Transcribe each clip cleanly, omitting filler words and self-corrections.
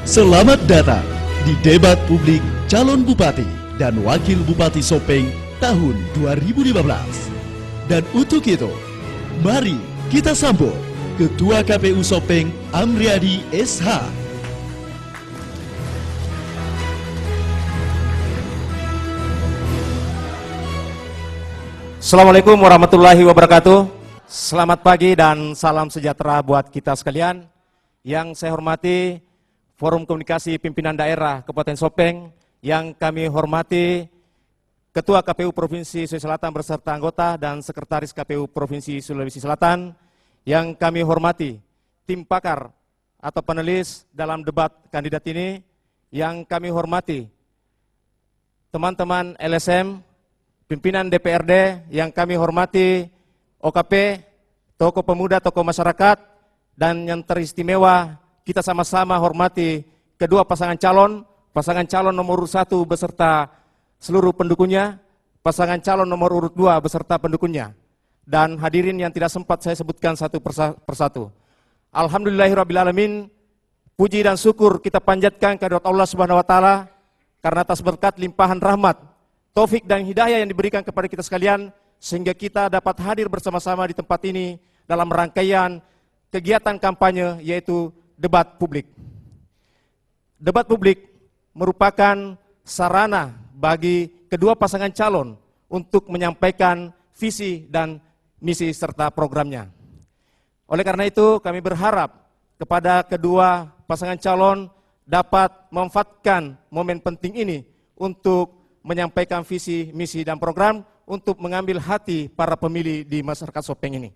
Selamat datang di debat publik calon bupati dan wakil bupati Sopeng tahun 2015. Dan untuk itu, mari kita sambut Ketua KPU Sopeng Amriadi SH. Assalamualaikum warahmatullahi wabarakatuh. Selamat pagi dan salam sejahtera buat kita sekalian. Yang saya hormati Forum Komunikasi Pimpinan Daerah Kabupaten Sopeng, yang kami hormati Ketua KPU Provinsi Sulawesi Selatan beserta anggota dan Sekretaris KPU Provinsi Sulawesi Selatan, yang kami hormati tim pakar atau panelis dalam debat kandidat ini, yang kami hormati teman-teman LSM, pimpinan DPRD, yang kami hormati OKP, tokoh pemuda, tokoh masyarakat, dan yang teristimewa kita sama-sama hormati kedua pasangan calon nomor urut 1 beserta seluruh pendukungnya, pasangan calon nomor urut 2 beserta pendukungnya, dan hadirin yang tidak sempat saya sebutkan satu persatu. Alhamdulillahirrabbilalamin, puji dan syukur kita panjatkan kehadirat Allah Subhanahu wa Ta'ala karena atas berkat limpahan rahmat, taufik dan hidayah yang diberikan kepada kita sekalian, sehingga kita dapat hadir bersama-sama di tempat ini dalam rangkaian kegiatan kampanye, yaitu debat publik. Debat publik merupakan sarana bagi kedua pasangan calon untuk menyampaikan visi dan misi serta programnya. Oleh karena itu, kami berharap kepada kedua pasangan calon dapat memanfaatkan momen penting ini untuk menyampaikan visi, misi, dan program untuk mengambil hati para pemilih di masyarakat Sopeng ini.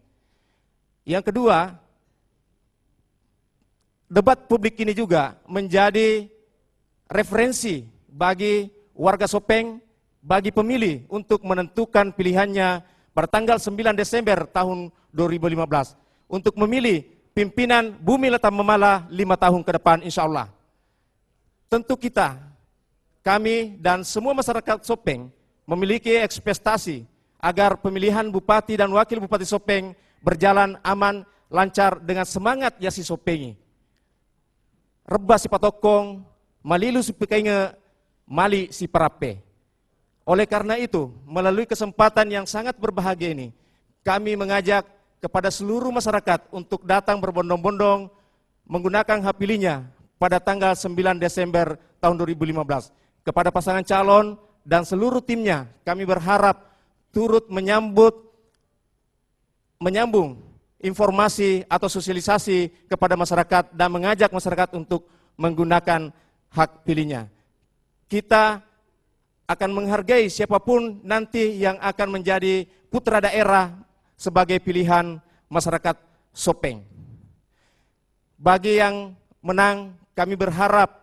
Yang kedua, debat publik ini juga menjadi referensi bagi warga Sopeng, bagi pemilih untuk menentukan pilihannya pada tanggal 9 Desember tahun 2015 untuk memilih pimpinan Bumi Lata Memala 5 tahun ke depan, insya Allah. Tentu kami dan semua masyarakat Sopeng memiliki ekspektasi agar pemilihan bupati dan wakil bupati Sopeng berjalan aman, lancar dengan semangat Yasi Sopengi. Reba si patokong, malilu si pekainge, mali si parape. Oleh karena itu, melalui kesempatan yang sangat berbahagia ini, kami mengajak kepada seluruh masyarakat untuk datang berbondong-bondong menggunakan hak pilihnya pada tanggal 9 Desember tahun 2015. Kepada pasangan calon dan seluruh timnya, kami berharap turut menyambung informasi atau sosialisasi kepada masyarakat dan mengajak masyarakat untuk menggunakan hak pilihnya. Kita akan menghargai siapapun nanti yang akan menjadi putra daerah sebagai pilihan masyarakat Sopeng. Bagi yang menang, kami berharap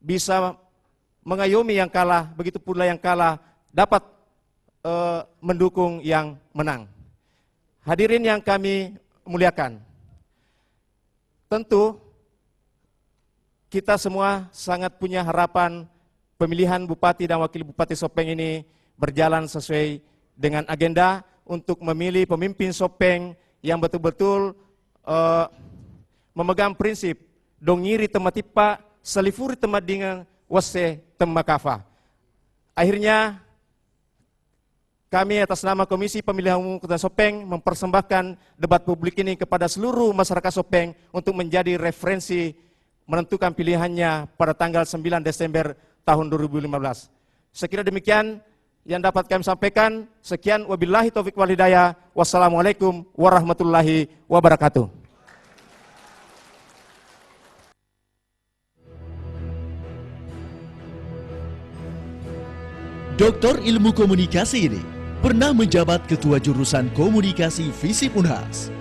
bisa mengayomi yang kalah, begitu pula yang kalah dapat mendukung yang menang. Hadirin yang kami muliakan, tentu kita semua sangat punya harapan pemilihan bupati dan wakil bupati Sopeng ini berjalan sesuai dengan agenda untuk memilih pemimpin Sopeng yang betul-betul memegang prinsip dongiri tematipa, selifuri temadingan, wase temakafa. Akhirnya kami atas nama Komisi Pemilihan Umum Kota Sopeng mempersembahkan debat publik ini kepada seluruh masyarakat Sopeng untuk menjadi referensi menentukan pilihannya pada tanggal 9 Desember tahun 2015. Sekira demikian yang dapat kami sampaikan. Sekian, wabillahi taufiq wal hidayah. Wassalamualaikum warahmatullahi wabarakatuh. Doktor Ilmu Komunikasi ini pernah menjabat Ketua Jurusan Komunikasi FISIP Unhas.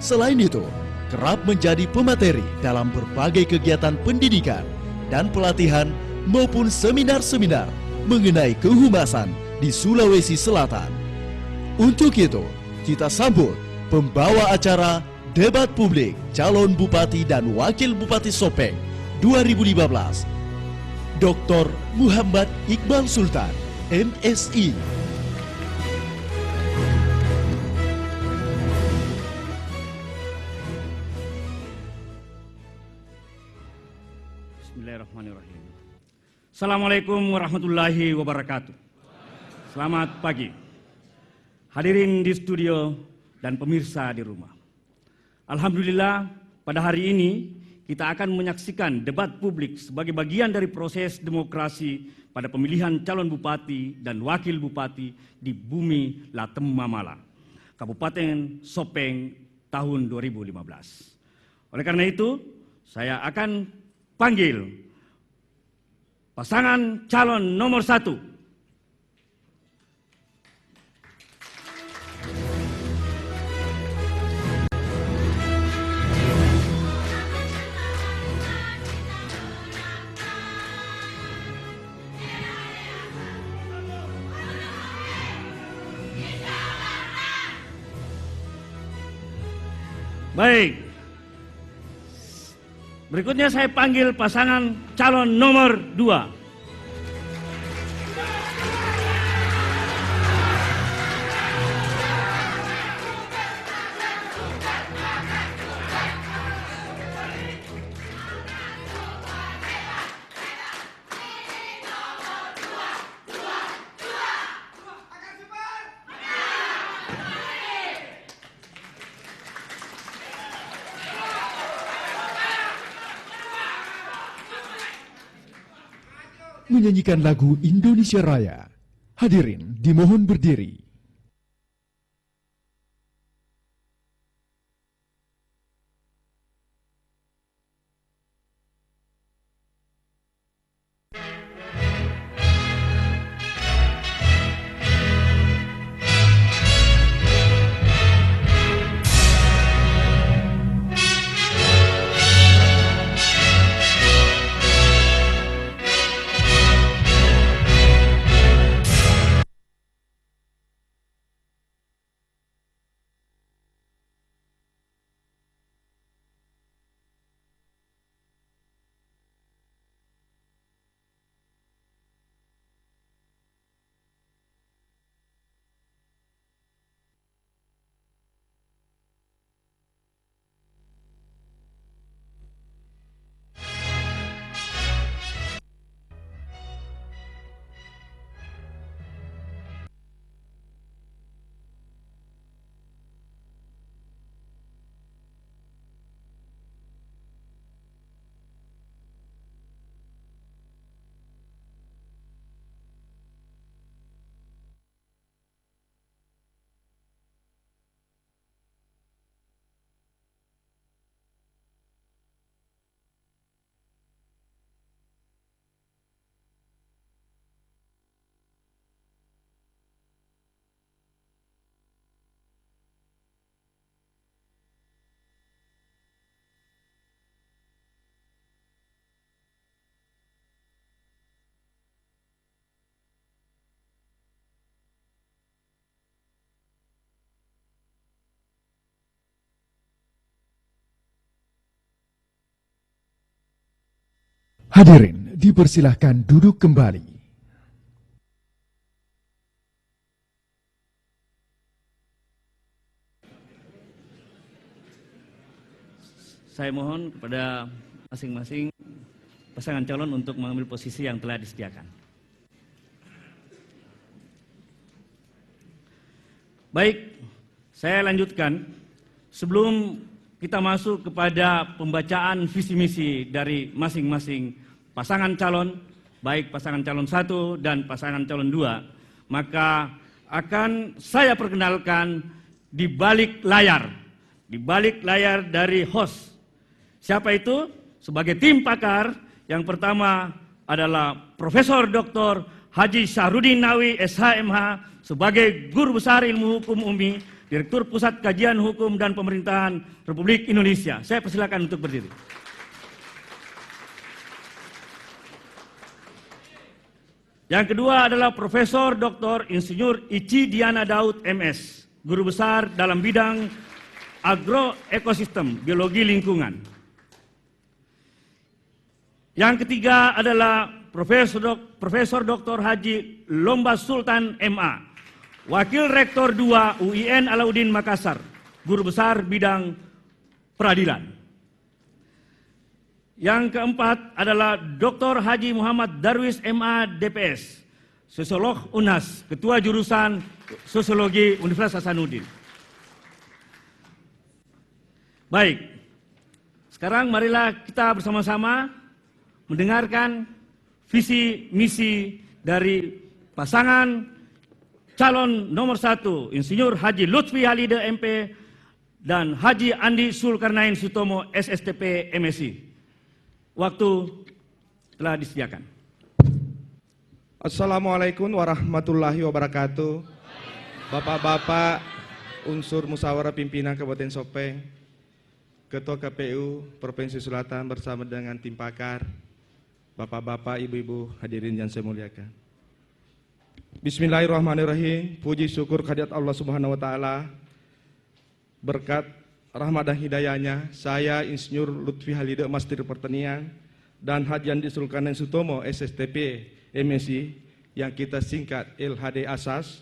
Selain itu, kerap menjadi pemateri dalam berbagai kegiatan pendidikan dan pelatihan maupun seminar-seminar mengenai kehumasan di Sulawesi Selatan. Untuk itu, kita sambut pembawa acara Debat Publik Calon Bupati dan Wakil Bupati Sopeng 2015, Dr. Muhammad Iqbal Sultan, MSI. Bismillahirrahmanirrahim. Assalamualaikum warahmatullahi wabarakatuh. Selamat pagi. Hadirin di studio dan pemirsa di rumah. Alhamdulillah, pada hari ini kita akan menyaksikan debat publik sebagai bagian dari proses demokrasi pada pemilihan calon bupati dan wakil bupati di bumi Latem Mamala, Kabupaten Sopeng tahun 2015. Oleh karena itu, saya akan panggil pasangan calon nomor 1. Baik. Berikutnya saya panggil pasangan calon nomor 2. Menyanyikan lagu Indonesia Raya. Hadirin dimohon berdiri. Hadirin dipersilahkan duduk kembali. Saya mohon kepada masing-masing pasangan calon untuk mengambil posisi yang telah disediakan. Baik, saya lanjutkan. Sebelum kita masuk kepada pembacaan visi misi dari masing-masing pasangan calon, baik pasangan calon 1 dan pasangan calon 2, maka akan saya perkenalkan di balik layar dari host. Siapa itu? Sebagai tim pakar, yang pertama adalah Profesor Dr. Haji Syahrudin Nawi SHMH sebagai Guru Besar Ilmu Hukum UMI, Direktur Pusat Kajian Hukum dan Pemerintahan Republik Indonesia. Saya persilakan untuk berdiri. Yang kedua adalah Profesor Dr. Insinyur Ici Diana Daud MS, Guru Besar dalam bidang agroekosistem biologi lingkungan. Yang ketiga adalah Profesor Dr. Haji Lomba Sultan MA, Wakil Rektor 2 UIN Alauddin Makassar, Guru Besar bidang peradilan. Yang keempat adalah Dr. Haji Muhammad Darwis MA DPS, Sosiolog UNHAS, Ketua Jurusan Sosiologi Universitas Hasanuddin. Baik, sekarang marilah kita bersama-sama mendengarkan visi misi dari pasangan calon nomor 1, Insinyur Haji Lutfi Halide MP dan Haji Andi Sulkarnain Sutomo SSTP MSI. Waktu telah disediakan. Assalamualaikum warahmatullahi wabarakatuh. Bapak-bapak unsur musyawarah pimpinan Kabupaten Sopeng, Ketua KPU Provinsi Selatan bersama dengan tim pakar, bapak-bapak, ibu-ibu hadirin yang saya muliakan. Bismillahirrahmanirrahim. Puji syukur kehadirat Allah Subhanahu wa taala. Berkat rahmat dan hidayahnya, saya Insinyur Lutfi Halide Master Pertanian dan Haji Andi Sulkarnain Sutomo SSTP MSI yang kita singkat LHD Asas,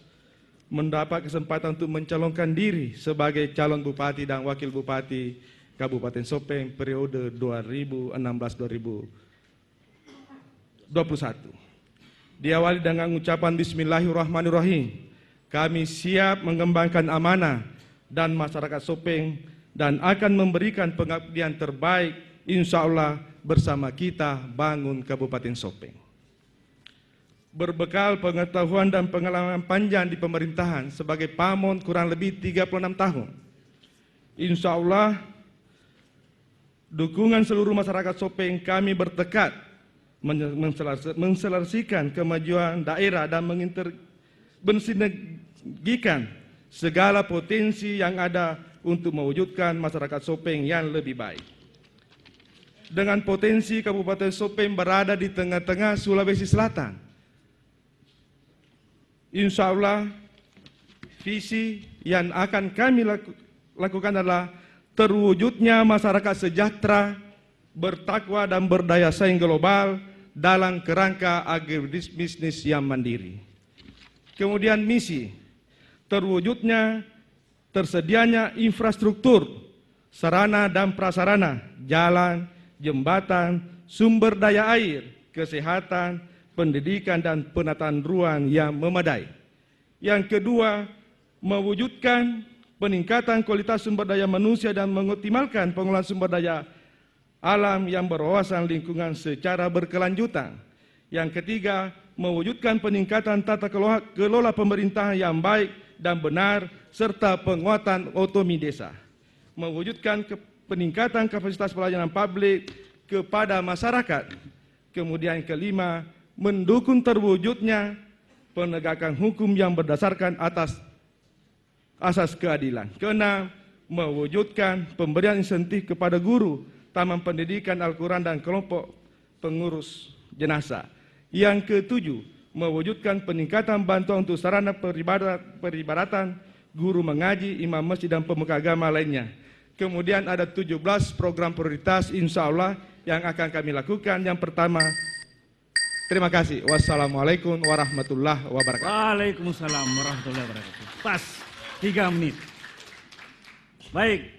mendapat kesempatan untuk mencalonkan diri sebagai calon bupati dan wakil bupati Kabupaten Sopeng periode 2016-2021. Diawali dengan ucapan Bismillahirrahmanirrahim. Kami siap mengembangkan amanah dan masyarakat Sopeng dan akan memberikan pengabdian terbaik, insya Allah bersama kita bangun Kabupaten Sopeng. Berbekal pengetahuan dan pengalaman panjang di pemerintahan sebagai pamong kurang lebih 36 tahun, insya Allah dukungan seluruh masyarakat Sopeng, kami bertekad menselesaikan kemajuan daerah dan mensinergikan segala potensi yang ada untuk mewujudkan masyarakat Sopeng yang lebih baik. Dengan potensi Kabupaten Sopeng berada di tengah-tengah Sulawesi Selatan, insya Allah visi yang akan kami lakukan adalah terwujudnya masyarakat sejahtera, bertakwa dan berdaya saing global dalam kerangka agribisnis yang mandiri. Kemudian misi, terwujudnya tersedianya infrastruktur, sarana dan prasarana, jalan, jembatan, sumber daya air, kesehatan, pendidikan dan penataan ruang yang memadai. Yang kedua, mewujudkan peningkatan kualitas sumber daya manusia dan mengoptimalkan pengelolaan sumber daya alam yang berwawasan lingkungan secara berkelanjutan. Yang ketiga, mewujudkan peningkatan tata kelola pemerintahan yang baik dan benar serta penguatan otonomi desa. Mewujudkan peningkatan kapasitas pelayanan publik kepada masyarakat. Kemudian kelima, mendukung terwujudnya penegakan hukum yang berdasarkan atas asas keadilan. Keenam, mewujudkan pemberian insentif kepada guru, taman pendidikan Al-Quran dan kelompok pengurus jenazah. Yang ketujuh, mewujudkan peningkatan bantuan untuk sarana peribadatan, guru mengaji, imam masjid dan pemuka agama lainnya. Kemudian ada 17 program prioritas insya Allah yang akan kami lakukan. Yang pertama, terima kasih. Wassalamualaikum warahmatullahi wabarakatuh. Waalaikumsalam warahmatullahi wabarakatuh. Pas 3 menit. Baik.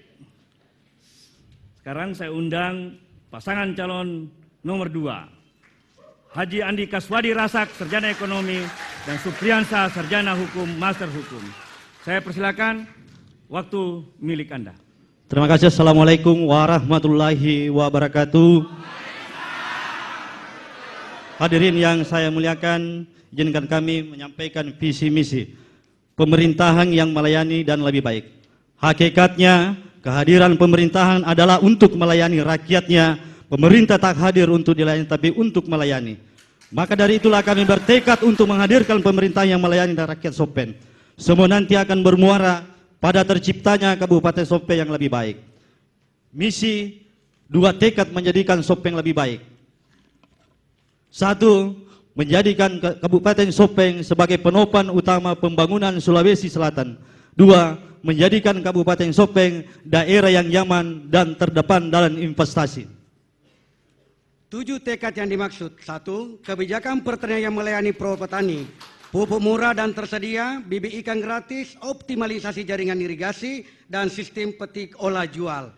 Sekarang saya undang pasangan calon nomor 2. Haji Andi Kaswadi Rasak, Sarjana Ekonomi, dan Supriyansa, Sarjana Hukum, Master Hukum. Saya persilakan, waktu milik Anda. Terima kasih. Assalamualaikum warahmatullahi wabarakatuh. Hadirin yang saya muliakan, izinkan kami menyampaikan visi misi pemerintahan yang melayani dan lebih baik. Hakikatnya, kehadiran pemerintahan adalah untuk melayani rakyatnya. Pemerintah tak hadir untuk dilayani, tapi untuk melayani. Maka dari itulah kami bertekad untuk menghadirkan pemerintah yang melayani rakyat Sopeng. Semua nanti akan bermuara pada terciptanya Kabupaten Sopeng yang lebih baik. Misi 2 tekad menjadikan Sopeng lebih baik. 1. Menjadikan Kabupaten Sopeng sebagai penopang utama pembangunan Sulawesi Selatan. 2. Menjadikan Kabupaten Sopeng daerah yang nyaman dan terdepan dalam investasi. 7 tekad yang dimaksud. 1. Kebijakan pertanian yang melayani pro petani, pupuk murah dan tersedia, bibit ikan gratis, optimalisasi jaringan irigasi, dan sistem petik olah jual.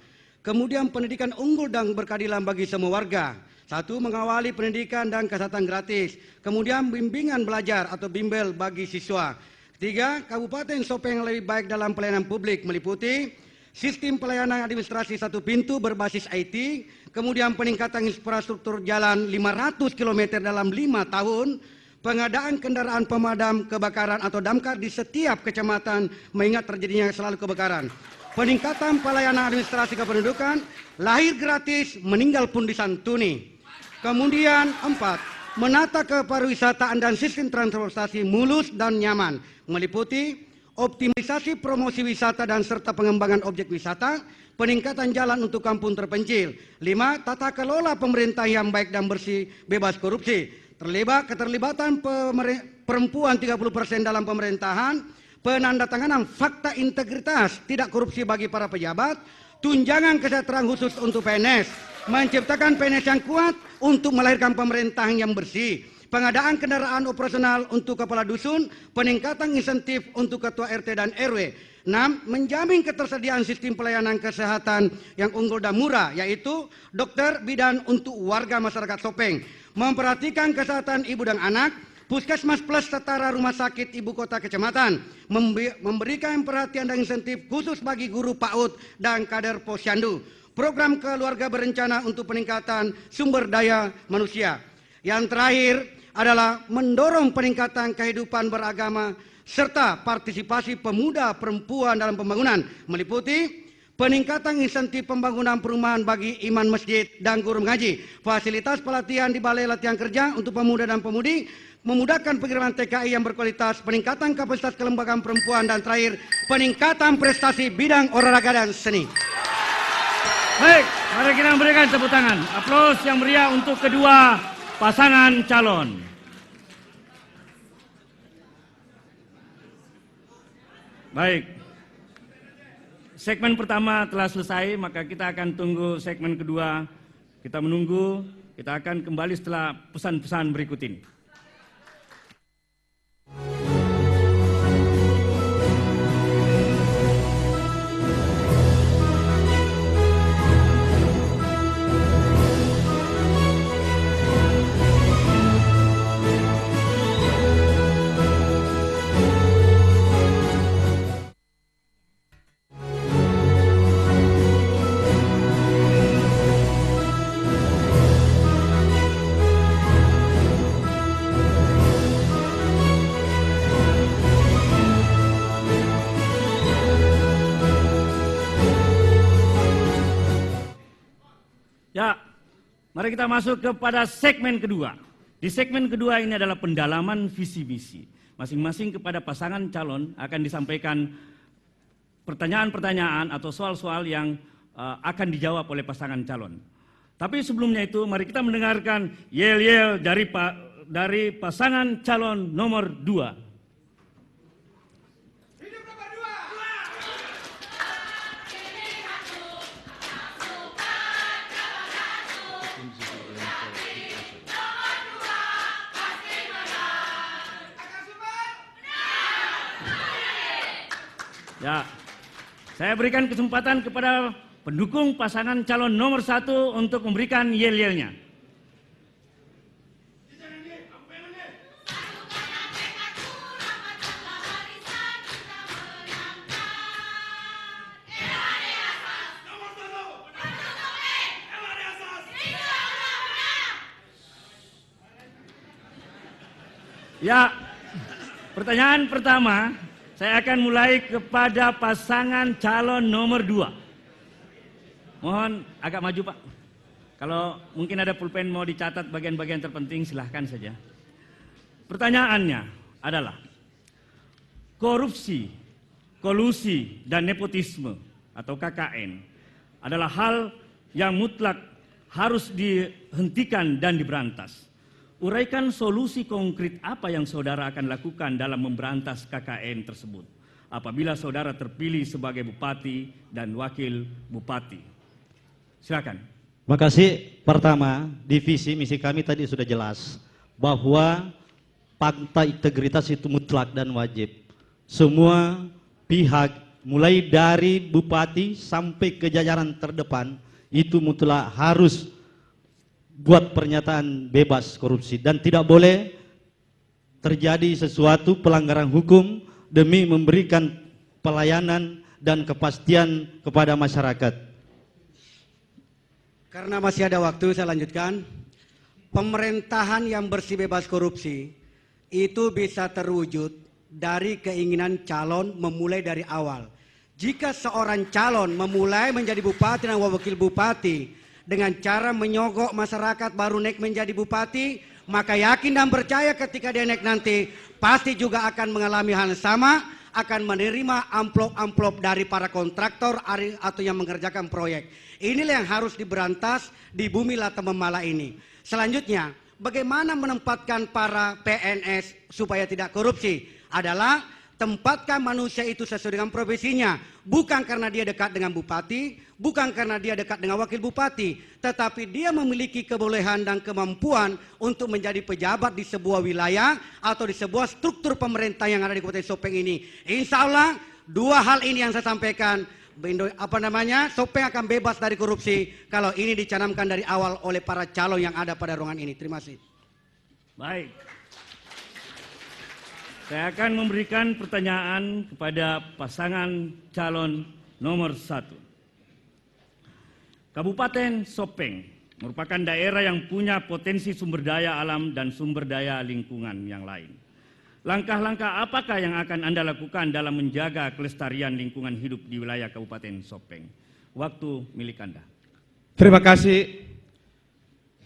Kemudian pendidikan unggul dan berkeadilan bagi semua warga. 1. Mengawali pendidikan dan kesehatan gratis. Kemudian bimbingan belajar atau bimbel bagi siswa. 3. Kabupaten Sopeng lebih baik dalam pelayanan publik meliputi sistem pelayanan administrasi satu pintu berbasis IT, kemudian peningkatan infrastruktur jalan 500 km dalam 5 tahun, pengadaan kendaraan pemadam kebakaran atau damkar di setiap kecamatan mengingat terjadinya selalu kebakaran. Peningkatan pelayanan administrasi kependudukan, lahir gratis, meninggal pun disantuni. Kemudian 4, menata kepariwisataan dan sistem transportasi mulus dan nyaman, meliputi optimalisasi promosi wisata dan serta pengembangan objek wisata, peningkatan jalan untuk kampung terpencil. 5, tata kelola pemerintah yang baik dan bersih, bebas korupsi. Keterlibatan perempuan 30% dalam pemerintahan, penandatanganan fakta integritas tidak korupsi bagi para pejabat, tunjangan kesejahteraan khusus untuk PNS, menciptakan PNS yang kuat untuk melahirkan pemerintahan yang bersih, pengadaan kendaraan operasional untuk kepala dusun, peningkatan insentif untuk ketua RT dan RW. 6. Menjamin ketersediaan sistem pelayanan kesehatan yang unggul dan murah, yaitu dokter bidan untuk warga masyarakat Sopeng, memperhatikan kesehatan ibu dan anak, Puskesmas plus setara rumah sakit ibu kota kecamatan, memberikan perhatian dan insentif khusus bagi guru PAUD dan kader posyandu, program keluarga berencana untuk peningkatan sumber daya manusia. Yang terakhir adalah mendorong peningkatan kehidupan beragama serta partisipasi pemuda perempuan dalam pembangunan, meliputi peningkatan insentif pembangunan perumahan bagi imam masjid dan guru mengaji, fasilitas pelatihan di balai latihan kerja untuk pemuda dan pemudi, memudahkan pengiriman TKI yang berkualitas, peningkatan kapasitas kelembagaan perempuan, dan terakhir peningkatan prestasi bidang olahraga dan seni. Baik, mari kita memberikan tepuk tangan, aplaus yang meriah untuk kedua pasangan calon. Baik, segmen pertama telah selesai, maka kita akan tunggu segmen kedua. Kita menunggu, kita akan kembali setelah pesan-pesan berikut ini. Ya, mari kita masuk kepada segmen kedua. Di segmen kedua ini adalah pendalaman visi misi. Masing-masing kepada pasangan calon akan disampaikan pertanyaan-pertanyaan atau soal-soal yang akan dijawab oleh pasangan calon. Tapi sebelumnya itu mari kita mendengarkan yel-yel dari pasangan calon nomor 2. Ya, saya berikan kesempatan kepada pendukung pasangan calon nomor 1 untuk memberikan yel-yelnya. Ya, pertanyaan pertama. Saya akan mulai kepada pasangan calon nomor 2. Mohon agak maju, Pak. Kalau mungkin ada pulpen mau dicatat bagian-bagian terpenting, silahkan saja. Pertanyaannya adalah, korupsi, kolusi, dan nepotisme atau KKN adalah hal yang mutlak harus dihentikan dan diberantas. Uraikan solusi konkret apa yang saudara akan lakukan dalam memberantas KKN tersebut apabila saudara terpilih sebagai bupati dan wakil bupati. Silakan. Terima kasih. Pertama, di visi misi kami tadi sudah jelas bahwa fakta integritas itu mutlak dan wajib. Semua pihak mulai dari bupati sampai ke jajaran terdepan itu mutlak harus buat pernyataan bebas korupsi dan tidak boleh terjadi sesuatu pelanggaran hukum demi memberikan pelayanan dan kepastian kepada masyarakat. Karena masih ada waktu, saya lanjutkan. Pemerintahan yang bersih bebas korupsi itu bisa terwujud dari keinginan calon memulai dari awal. Jika seorang calon memulai menjadi bupati dan wakil bupati dengan cara menyogok masyarakat baru naik menjadi bupati, maka yakin dan percaya ketika dia naik nanti pasti juga akan mengalami hal yang sama, akan menerima amplop-amplop dari para kontraktor atau yang mengerjakan proyek. Inilah yang harus diberantas di bumi Lata Memala ini. Selanjutnya, bagaimana menempatkan para PNS supaya tidak korupsi? Adalah tempatkan manusia itu sesuai dengan profesinya. Bukan karena dia dekat dengan bupati, bukan karena dia dekat dengan wakil bupati, tetapi dia memiliki kebolehan dan kemampuan untuk menjadi pejabat di sebuah wilayah atau di sebuah struktur pemerintah yang ada di Kabupaten Sopeng ini. Insya Allah, dua hal ini yang saya sampaikan. Sopeng akan bebas dari korupsi kalau ini dicanamkan dari awal oleh para calon yang ada pada ruangan ini. Terima kasih. Baik. Saya akan memberikan pertanyaan kepada pasangan calon nomor 1. Kabupaten Sopeng merupakan daerah yang punya potensi sumber daya alam dan sumber daya lingkungan yang lain. Langkah-langkah apakah yang akan Anda lakukan dalam menjaga kelestarian lingkungan hidup di wilayah Kabupaten Sopeng? Waktu milik Anda. Terima kasih.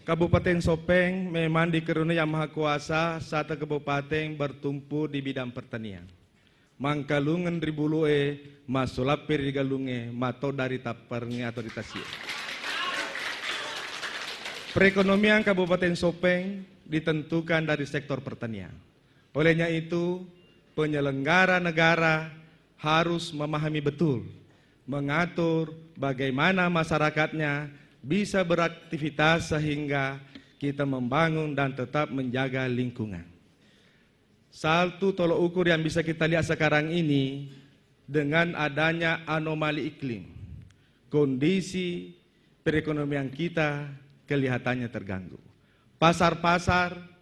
Kabupaten Sopeng memang dikaruniai Yang Maha Kuasa satu kabupaten bertumpu di bidang pertanian. Mangkalungan ribulue, masulapir digalunge, mato dari tapernya atau ditasiu. Perekonomian Kabupaten Sopeng ditentukan dari sektor pertanian. Olehnya itu, penyelenggara negara harus memahami betul, mengatur bagaimana masyarakatnya bisa beraktivitas sehingga kita membangun dan tetap menjaga lingkungan. Satu tolok ukur yang bisa kita lihat sekarang ini dengan adanya anomali iklim, kondisi perekonomian kita kelihatannya terganggu. Pasar-pasar,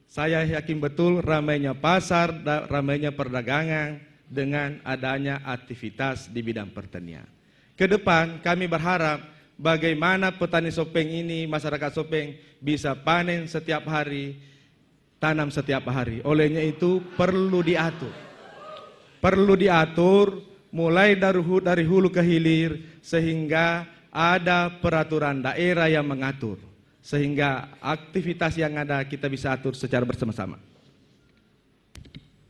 saya yakin betul ramainya pasar, ramainya perdagangan dengan adanya aktivitas di bidang pertanian. Ke depan kami berharap bagaimana petani Sopeng ini, masyarakat Sopeng bisa panen setiap hari, tanam setiap hari. Olehnya itu perlu diatur. Perlu diatur mulai dari hulu ke hilir sehingga ada peraturan daerah yang mengatur. Sehingga aktivitas yang ada kita bisa atur secara bersama-sama.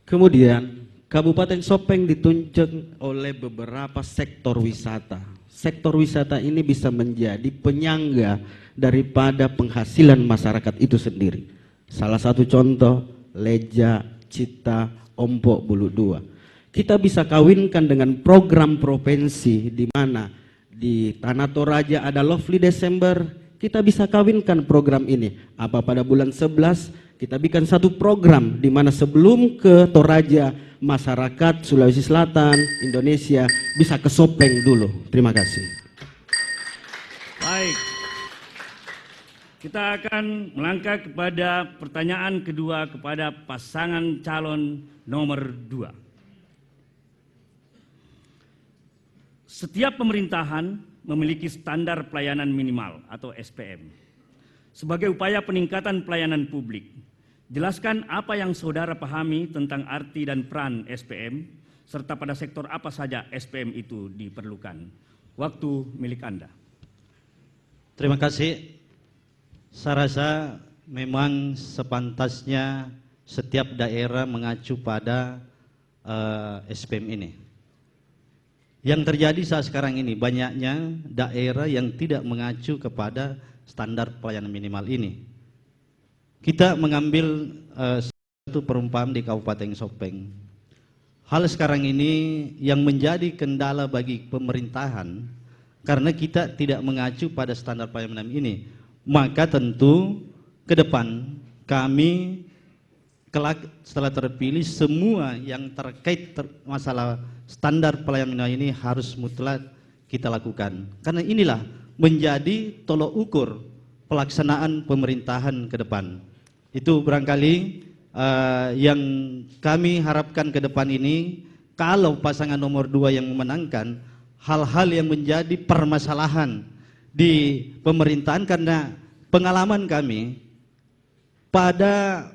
Kemudian Kabupaten Sopeng ditunjuk oleh beberapa sektor wisata. Sektor wisata ini bisa menjadi penyangga daripada penghasilan masyarakat itu sendiri. Salah satu contoh, Leja, Cita, Ompok, Bulu Dua. Kita bisa kawinkan dengan program provinsi di mana di Tanah Toraja ada Lovely Desember. Kita bisa kawinkan program ini. Apa pada bulan 11 kita bikin satu program di mana sebelum ke Toraja masyarakat Sulawesi Selatan, Indonesia bisa ke Sopeng dulu. Terima kasih. Baik. Kita akan melangkah kepada pertanyaan kedua kepada pasangan calon nomor 2. Setiap pemerintahan memiliki standar pelayanan minimal atau SPM. Sebagai upaya peningkatan pelayanan publik, jelaskan apa yang saudara pahami tentang arti dan peran SPM, serta pada sektor apa saja SPM itu diperlukan. Waktu milik Anda. Terima kasih. Saya rasa memang sepantasnya setiap daerah mengacu pada SPM ini. Yang terjadi saat sekarang ini banyaknya daerah yang tidak mengacu kepada standar pelayanan minimal ini. Kita mengambil satu perumpamaan di Kabupaten Sopeng. Hal sekarang ini yang menjadi kendala bagi pemerintahan karena kita tidak mengacu pada standar pelayanan ini. Maka tentu ke depan kami kelak setelah terpilih semua yang terkait masalah standar pelayanan ini harus mutlak kita lakukan. Karena inilah menjadi tolok ukur pelaksanaan pemerintahan ke depan. Itu barangkali yang kami harapkan ke depan ini, kalau pasangan nomor 2 yang memenangkan, hal-hal yang menjadi permasalahan di pemerintahan, karena pengalaman kami pada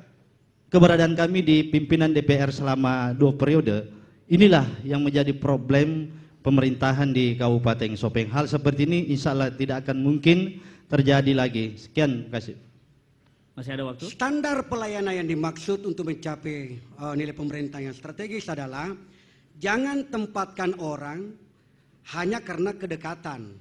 keberadaan kami di pimpinan DPR selama 2 periode, inilah yang menjadi problem pemerintahan di Kabupaten Sopeng. Hal seperti ini insya Allah tidak akan mungkin terjadi lagi. Sekian, terima kasih. Masih ada waktu? Standar pelayanan yang dimaksud untuk mencapai nilai pemerintah yang strategis adalah jangan tempatkan orang hanya karena kedekatan.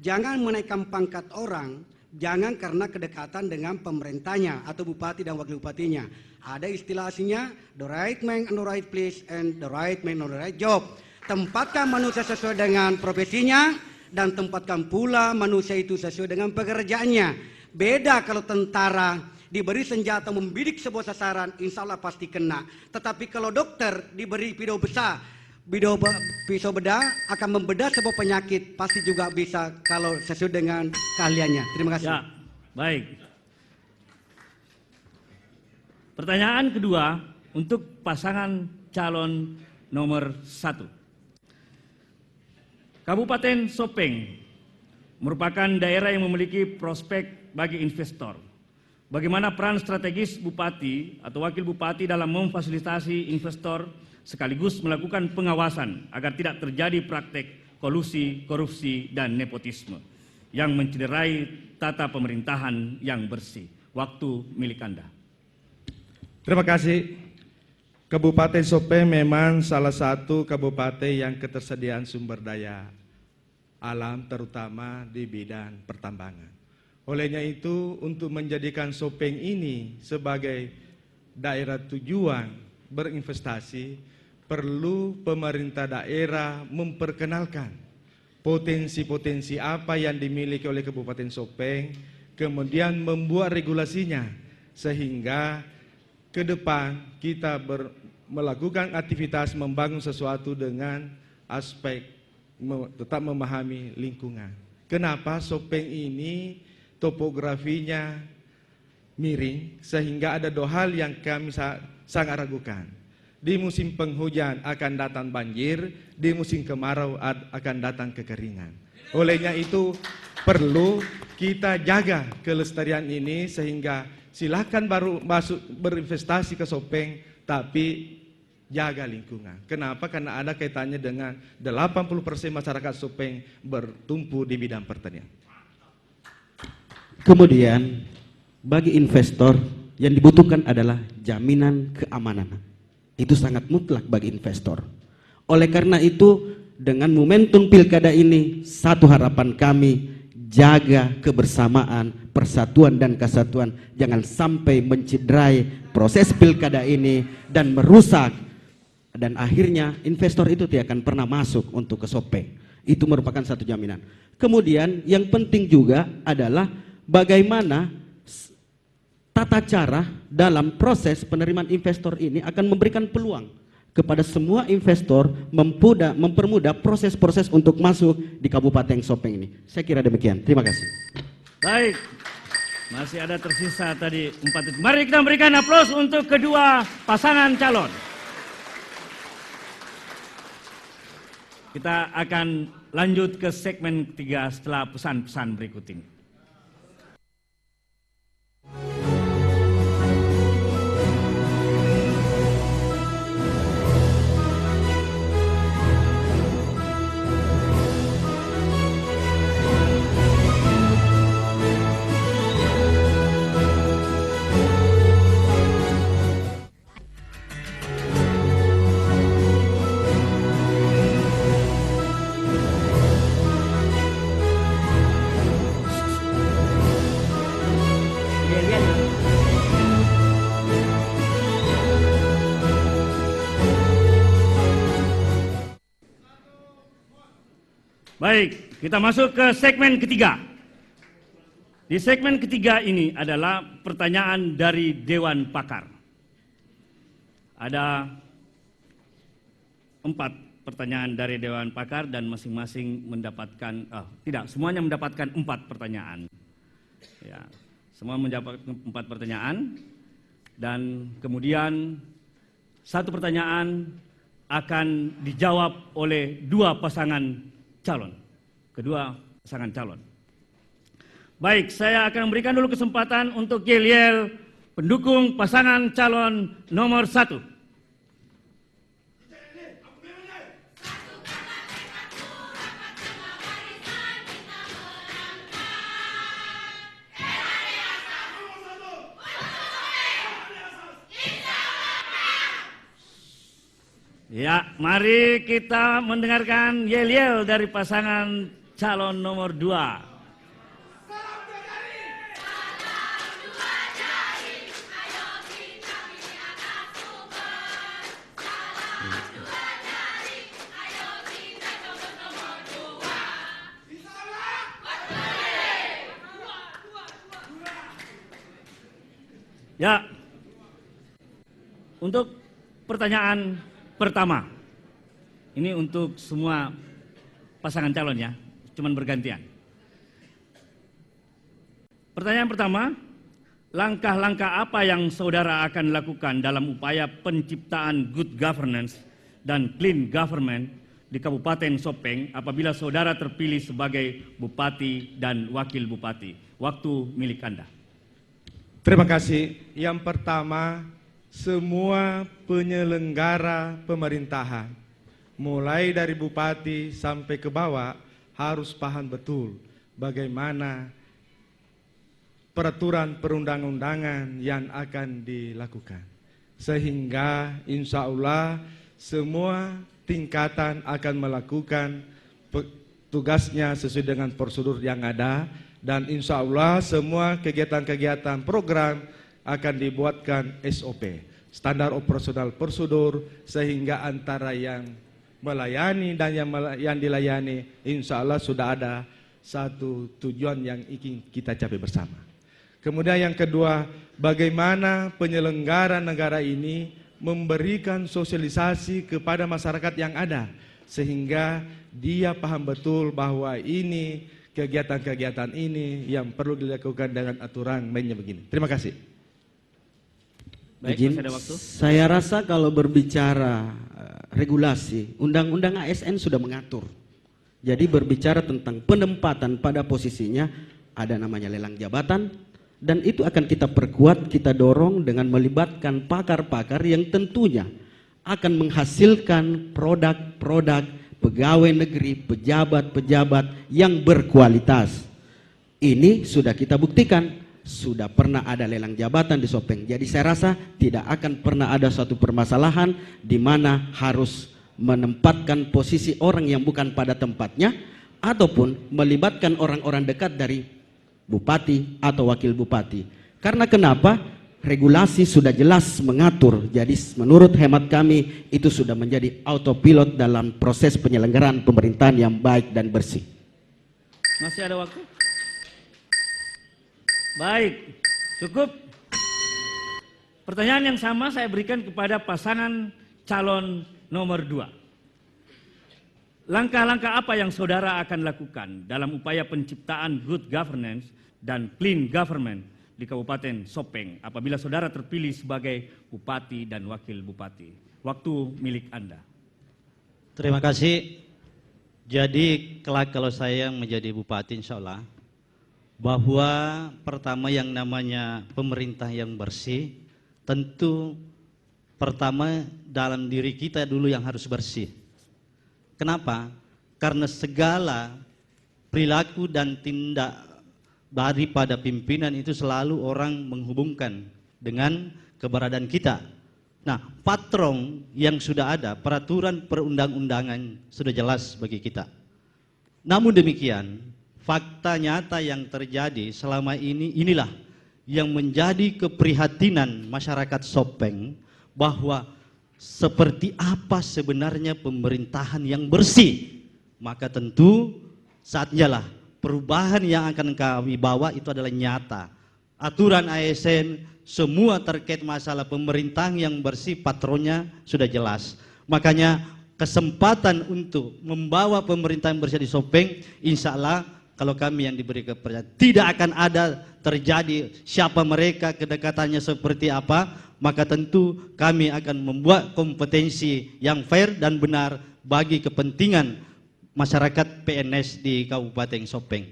Jangan menaikkan pangkat orang, jangan karena kedekatan dengan pemerintahnya atau bupati dan wakil bupatinya. Ada istilah aslinya, the right man on the right place and the right man on the right job. Tempatkan manusia sesuai dengan profesinya dan tempatkan pula manusia itu sesuai dengan pekerjaannya. Beda kalau tentara diberi senjata membidik sebuah sasaran, insya Allah pasti kena. Tetapi kalau dokter diberi pisau besar, pisau bedah akan membedah sebuah penyakit, pasti juga bisa kalau sesuai dengan keahliannya. Terima kasih. Ya, baik. Pertanyaan kedua untuk pasangan calon nomor 1. Kabupaten Sopeng merupakan daerah yang memiliki prospek bagi investor. Bagaimana peran strategis bupati atau wakil bupati dalam memfasilitasi investor sekaligus melakukan pengawasan agar tidak terjadi praktek kolusi, korupsi, dan nepotisme yang mencederai tata pemerintahan yang bersih. Waktu milik Anda. Terima kasih. Kabupaten Sopeng memang salah satu kabupaten yang ketersediaan sumber daya alam terutama di bidang pertambangan. Olehnya itu untuk menjadikan Sopeng ini sebagai daerah tujuan berinvestasi, perlu pemerintah daerah memperkenalkan potensi-potensi apa yang dimiliki oleh Kabupaten Sopeng, kemudian membuat regulasinya sehingga ke depan kita melakukan aktivitas membangun sesuatu dengan aspek tetap memahami lingkungan. Kenapa Sopeng ini topografinya miring sehingga ada 2 hal yang kami sangat ragukan. Di musim penghujan akan datang banjir, di musim kemarau akan datang kekeringan. Olehnya itu perlu kita jaga kelestarian ini sehingga silakan baru masuk berinvestasi ke Sopeng, tapi jaga lingkungan. Kenapa? Karena ada kaitannya dengan 80% masyarakat Sopeng bertumpu di bidang pertanian. Kemudian bagi investor yang dibutuhkan adalah jaminan keamanan. Itu sangat mutlak bagi investor. Oleh karena itu dengan momentum pilkada ini, satu harapan kami, jaga kebersamaan, persatuan dan kesatuan, jangan sampai mencederai proses pilkada ini dan merusak, dan akhirnya investor itu tidak akan pernah masuk untuk ke Sopeng. Itu merupakan satu jaminan. Kemudian yang penting juga adalah bagaimana tata cara dalam proses penerimaan investor ini akan memberikan peluang kepada semua investor, mempermudah proses-proses untuk masuk di Kabupaten Sopeng ini. Saya kira demikian. Terima kasih. Baik, masih ada tersisa tadi 4 titik. Mari kita berikan aplaus untuk kedua pasangan calon. Kita akan lanjut ke segmen ketiga setelah pesan-pesan berikut ini. Baik, kita masuk ke segmen ketiga. Di segmen ketiga ini adalah pertanyaan dari Dewan Pakar. Ada 4 pertanyaan dari Dewan Pakar dan masing-masing mendapatkan, semuanya mendapatkan 4 pertanyaan. Ya, semua mendapatkan 4 pertanyaan dan kemudian 1 pertanyaan akan dijawab oleh 2 pasangan calon, kedua pasangan calon. Baik, saya akan memberikan dulu kesempatan untuk yel-yel pendukung pasangan calon nomor 1. Ya, mari kita mendengarkan yel-yel dari pasangan calon nomor 2. Ya, untuk pertanyaan pertama, ini untuk semua pasangan calon ya, cuman bergantian. Pertanyaan pertama, langkah-langkah apa yang saudara akan lakukan dalam upaya penciptaan good governance dan clean government di Kabupaten Sopeng apabila saudara terpilih sebagai bupati dan wakil bupati? Waktu milik Anda. Terima kasih. Yang pertama, semua penyelenggara pemerintahan, mulai dari bupati sampai ke bawah, harus paham betul bagaimana peraturan perundang-undangan yang akan dilakukan. Sehingga insya Allah semua tingkatan akan melakukan tugasnya sesuai dengan prosedur yang ada. Dan insya Allah semua kegiatan-kegiatan program akan dibuatkan SOP, standar operasional prosedur, sehingga antara yang melayani dan yang dilayani insya Allah sudah ada satu tujuan yang ingin kita capai bersama. Kemudian yang kedua, bagaimana penyelenggara negara ini memberikan sosialisasi kepada masyarakat yang ada, sehingga dia paham betul bahwa ini kegiatan-kegiatan ini yang perlu dilakukan dengan aturan mainnya begini. Terima kasih. Baik, Izin, masih ada waktu. saya rasa kalau berbicara regulasi, Undang-Undang ASN sudah mengatur. Jadi berbicara tentang penempatan pada posisinya, ada namanya lelang jabatan, dan itu akan kita perkuat, kita dorong dengan melibatkan pakar-pakar yang tentunya akan menghasilkan produk-produk pegawai negeri, pejabat-pejabat yang berkualitas. Ini sudah kita buktikan, sudah pernah ada lelang jabatan di Sopeng. Jadi saya rasa tidak akan pernah ada suatu permasalahan di mana harus menempatkan posisi orang yang bukan pada tempatnya, ataupun melibatkan orang-orang dekat dari bupati atau wakil bupati. Karena kenapa? Regulasi sudah jelas mengatur. Jadi menurut hemat kami itu sudah menjadi autopilot dalam proses penyelenggaraan pemerintahan yang baik dan bersih. Masih ada waktu? Baik, cukup. Pertanyaan yang sama saya berikan kepada pasangan calon nomor 2. Langkah-langkah apa yang saudara akan lakukan dalam upaya penciptaan good governance dan clean government di Kabupaten Sopeng apabila saudara terpilih sebagai bupati dan wakil bupati? Waktu milik Anda. Terima kasih. Jadi kelak kalau saya menjadi bupati insya Allah, bahwa pertama yang namanya pemerintah yang bersih, tentu pertama dalam diri kita dulu yang harus bersih. Kenapa? Karena segala perilaku dan tindak daripada pimpinan itu selalu orang menghubungkan dengan keberadaan kita. Nah, patron yang sudah ada, peraturan perundang-undangan sudah jelas bagi kita. Namun demikian, fakta nyata yang terjadi selama ini, inilah yang menjadi keprihatinan masyarakat Sopeng, bahwa seperti apa sebenarnya pemerintahan yang bersih. Maka tentu saatnya lah perubahan yang akan kami bawa itu adalah nyata. Aturan ASN semua terkait masalah pemerintahan yang bersih, patronnya sudah jelas. Makanya kesempatan untuk membawa pemerintahan bersih di Sopeng, insya Allah kalau kami yang diberi kepercayaan tidak akan ada terjadi siapa mereka, kedekatannya seperti apa, maka tentu kami akan membuat kompetensi yang fair dan benar bagi kepentingan masyarakat PNS di Kabupaten Sopeng.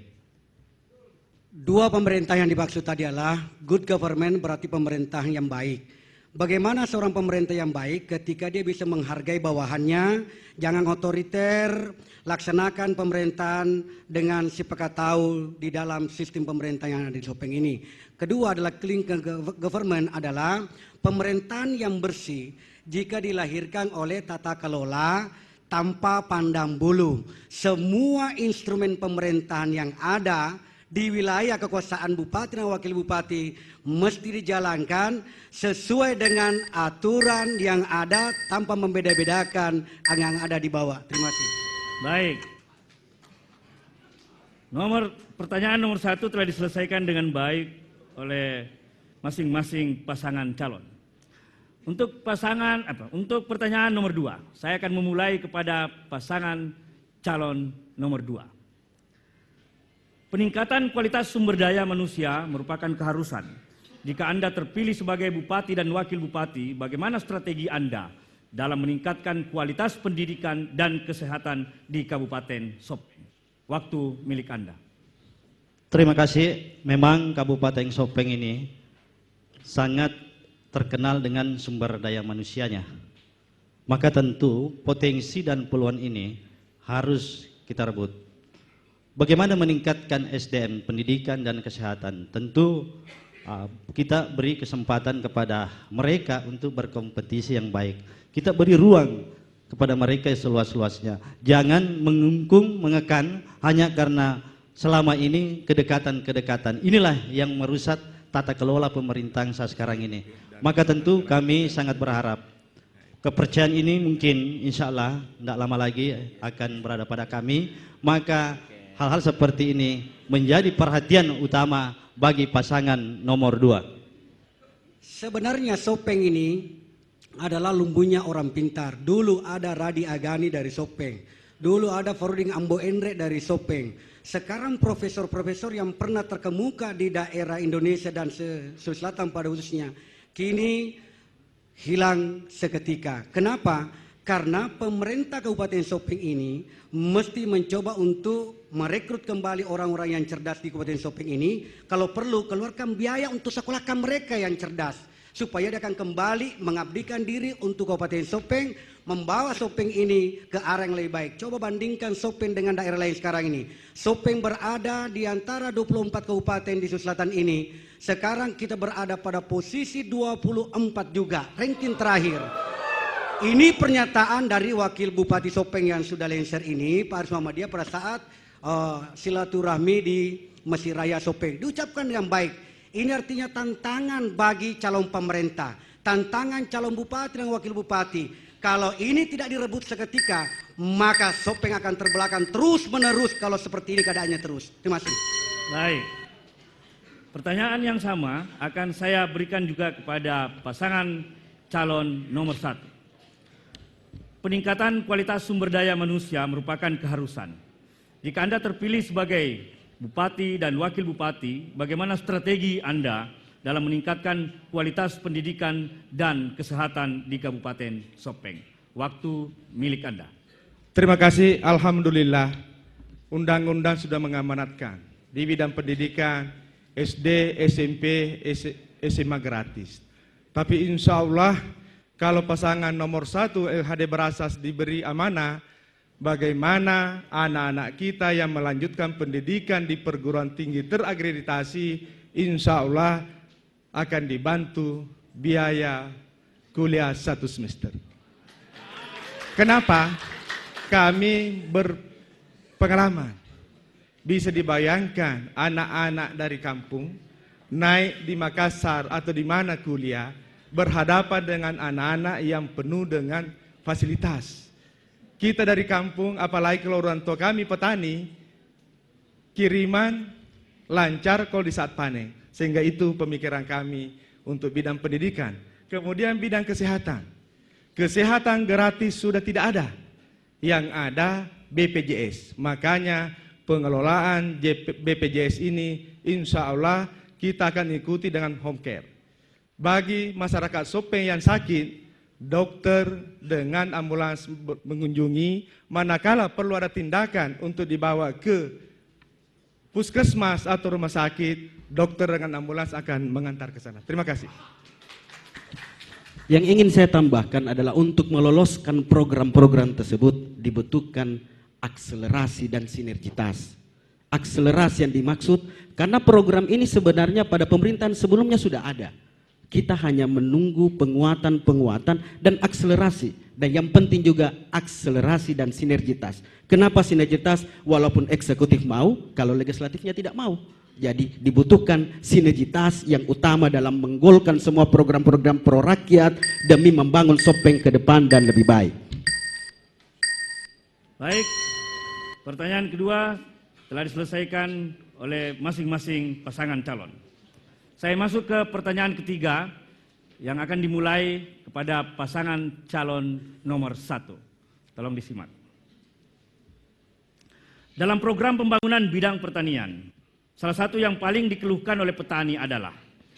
Dua pemerintah yang dimaksud tadi adalah good government, berarti pemerintah yang baik. Bagaimana seorang pemerintah yang baik ketika dia bisa menghargai bawahannya, jangan otoriter, laksanakan pemerintahan dengan si tahu di dalam sistem pemerintahan yang ada di Sopeng ini. Kedua adalah clean government, adalah pemerintahan yang bersih jika dilahirkan oleh tata kelola tanpa pandang bulu. Semua instrumen pemerintahan yang ada di wilayah kekuasaan bupati dan wakil bupati mesti dijalankan sesuai dengan aturan yang ada tanpa membeda-bedakan yang ada di bawah. Terima kasih. Baik. Pertanyaan nomor 1 telah diselesaikan dengan baik oleh masing-masing pasangan calon. Untuk pertanyaan nomor 2, saya akan memulai kepada pasangan calon nomor 2. Peningkatan kualitas sumber daya manusia merupakan keharusan. Jika Anda terpilih sebagai bupati dan wakil bupati, bagaimana strategi Anda dalam meningkatkan kualitas pendidikan dan kesehatan di Kabupaten Sopeng? Waktu milik Anda. Terima kasih. Memang Kabupaten Sopeng ini sangat terkenal dengan sumber daya manusianya. Maka tentu potensi dan peluang ini harus kita rebut. Bagaimana meningkatkan SDM, pendidikan dan kesehatan? Tentu kita beri kesempatan kepada mereka untuk berkompetisi yang baik. Kita beri ruang kepada mereka seluas-luasnya. Jangan mengungkung, mengekan hanya karena selama ini kedekatan-kedekatan. Inilah yang merusak tata kelola pemerintahan saat sekarang ini. Maka tentu kami sangat berharap kepercayaan ini mungkin insya Allah tidak lama lagi akan berada pada kami. Maka hal-hal seperti ini menjadi perhatian utama bagi pasangan nomor 2. Sebenarnya Sopeng ini adalah lumbuhnya orang pintar. Dulu ada Radi Agani dari Sopeng. Dulu ada Foruding Ambo Endre dari Sopeng. Sekarang profesor-profesor yang pernah terkemuka di daerah Indonesia dan Sulawesi Selatan pada khususnya, kini hilang seketika. Kenapa? Karena pemerintah Kabupaten Sopeng ini mesti mencoba untuk merekrut kembali orang-orang yang cerdas di Kabupaten Sopeng ini. Kalau perlu keluarkan biaya untuk sekolahkan mereka yang cerdas, supaya dia akan kembali mengabdikan diri untuk Kabupaten Sopeng, membawa Sopeng ini ke arah yang lebih baik. Coba bandingkan Sopeng dengan daerah lain sekarang ini. Sopeng berada di antara 24 kabupaten di Sulawesi Selatan ini. Sekarang kita berada pada posisi 24 juga, ranking terakhir. Ini pernyataan dari Wakil Bupati Sopeng yang sudah lengser ini, Pak Aris Muhammadiyah, pada saat silaturahmi di Masjid Raya Sopeng. Diucapkan dengan baik. Ini artinya tantangan bagi calon pemerintah, tantangan calon bupati dan wakil bupati. Kalau ini tidak direbut seketika, maka Sopeng akan terbelakang terus menerus kalau seperti ini keadaannya terus. Terima kasih. Baik. Pertanyaan yang sama akan saya berikan juga kepada pasangan calon nomor 1. Peningkatan kualitas sumber daya manusia merupakan keharusan. Jika Anda terpilih sebagai bupati dan wakil bupati, bagaimana strategi Anda dalam meningkatkan kualitas pendidikan dan kesehatan di Kabupaten Sopeng? Waktu milik Anda. Terima kasih. Alhamdulillah, undang-undang sudah mengamanatkan di bidang pendidikan SD, SMP, SMA gratis. Tapi insya Allah kalau pasangan nomor 1 LHD Berasas diberi amanah, bagaimana anak-anak kita yang melanjutkan pendidikan di perguruan tinggi terakreditasi, insya Allah akan dibantu biaya kuliah 1 semester. Kenapa? Kami berpengalaman. Bisa dibayangkan anak-anak dari kampung naik di Makassar atau di mana kuliah, berhadapan dengan anak-anak yang penuh dengan fasilitas. Kita dari kampung, apalagi kalau orang tua kami petani, kiriman lancar kalau di saat panen. Sehingga itu pemikiran kami untuk bidang pendidikan. Kemudian bidang kesehatan. Kesehatan gratis sudah tidak ada. yang ada BPJS. Makanya pengelolaan BPJS ini insya Allah kita akan ikuti dengan home care. Bagi masyarakat Sopeng yang sakit, dokter dengan ambulans mengunjungi, manakala perlu ada tindakan untuk dibawa ke puskesmas atau rumah sakit, dokter dengan ambulans akan mengantar ke sana. Terima kasih. Yang ingin saya tambahkan adalah untuk meloloskan program-program tersebut dibutuhkan akselerasi dan sinergitas. Akselerasi yang dimaksud karena program ini sebenarnya pada pemerintahan sebelumnya sudah ada. Kita hanya menunggu penguatan dan akselerasi. Dan yang penting juga akselerasi dan sinergitas. Kenapa sinergitas? Walaupun eksekutif mau, kalau legislatifnya tidak mau. Jadi dibutuhkan sinergitas yang utama dalam menggolkan semua program-program pro rakyat demi membangun Sopeng ke depan dan lebih baik. Baik, pertanyaan kedua telah diselesaikan oleh masing-masing pasangan calon. Saya masuk ke pertanyaan ketiga yang akan dimulai kepada pasangan calon nomor 1. Tolong disimak. Dalam program pembangunan bidang pertanian, salah satu yang paling dikeluhkan oleh petani adalah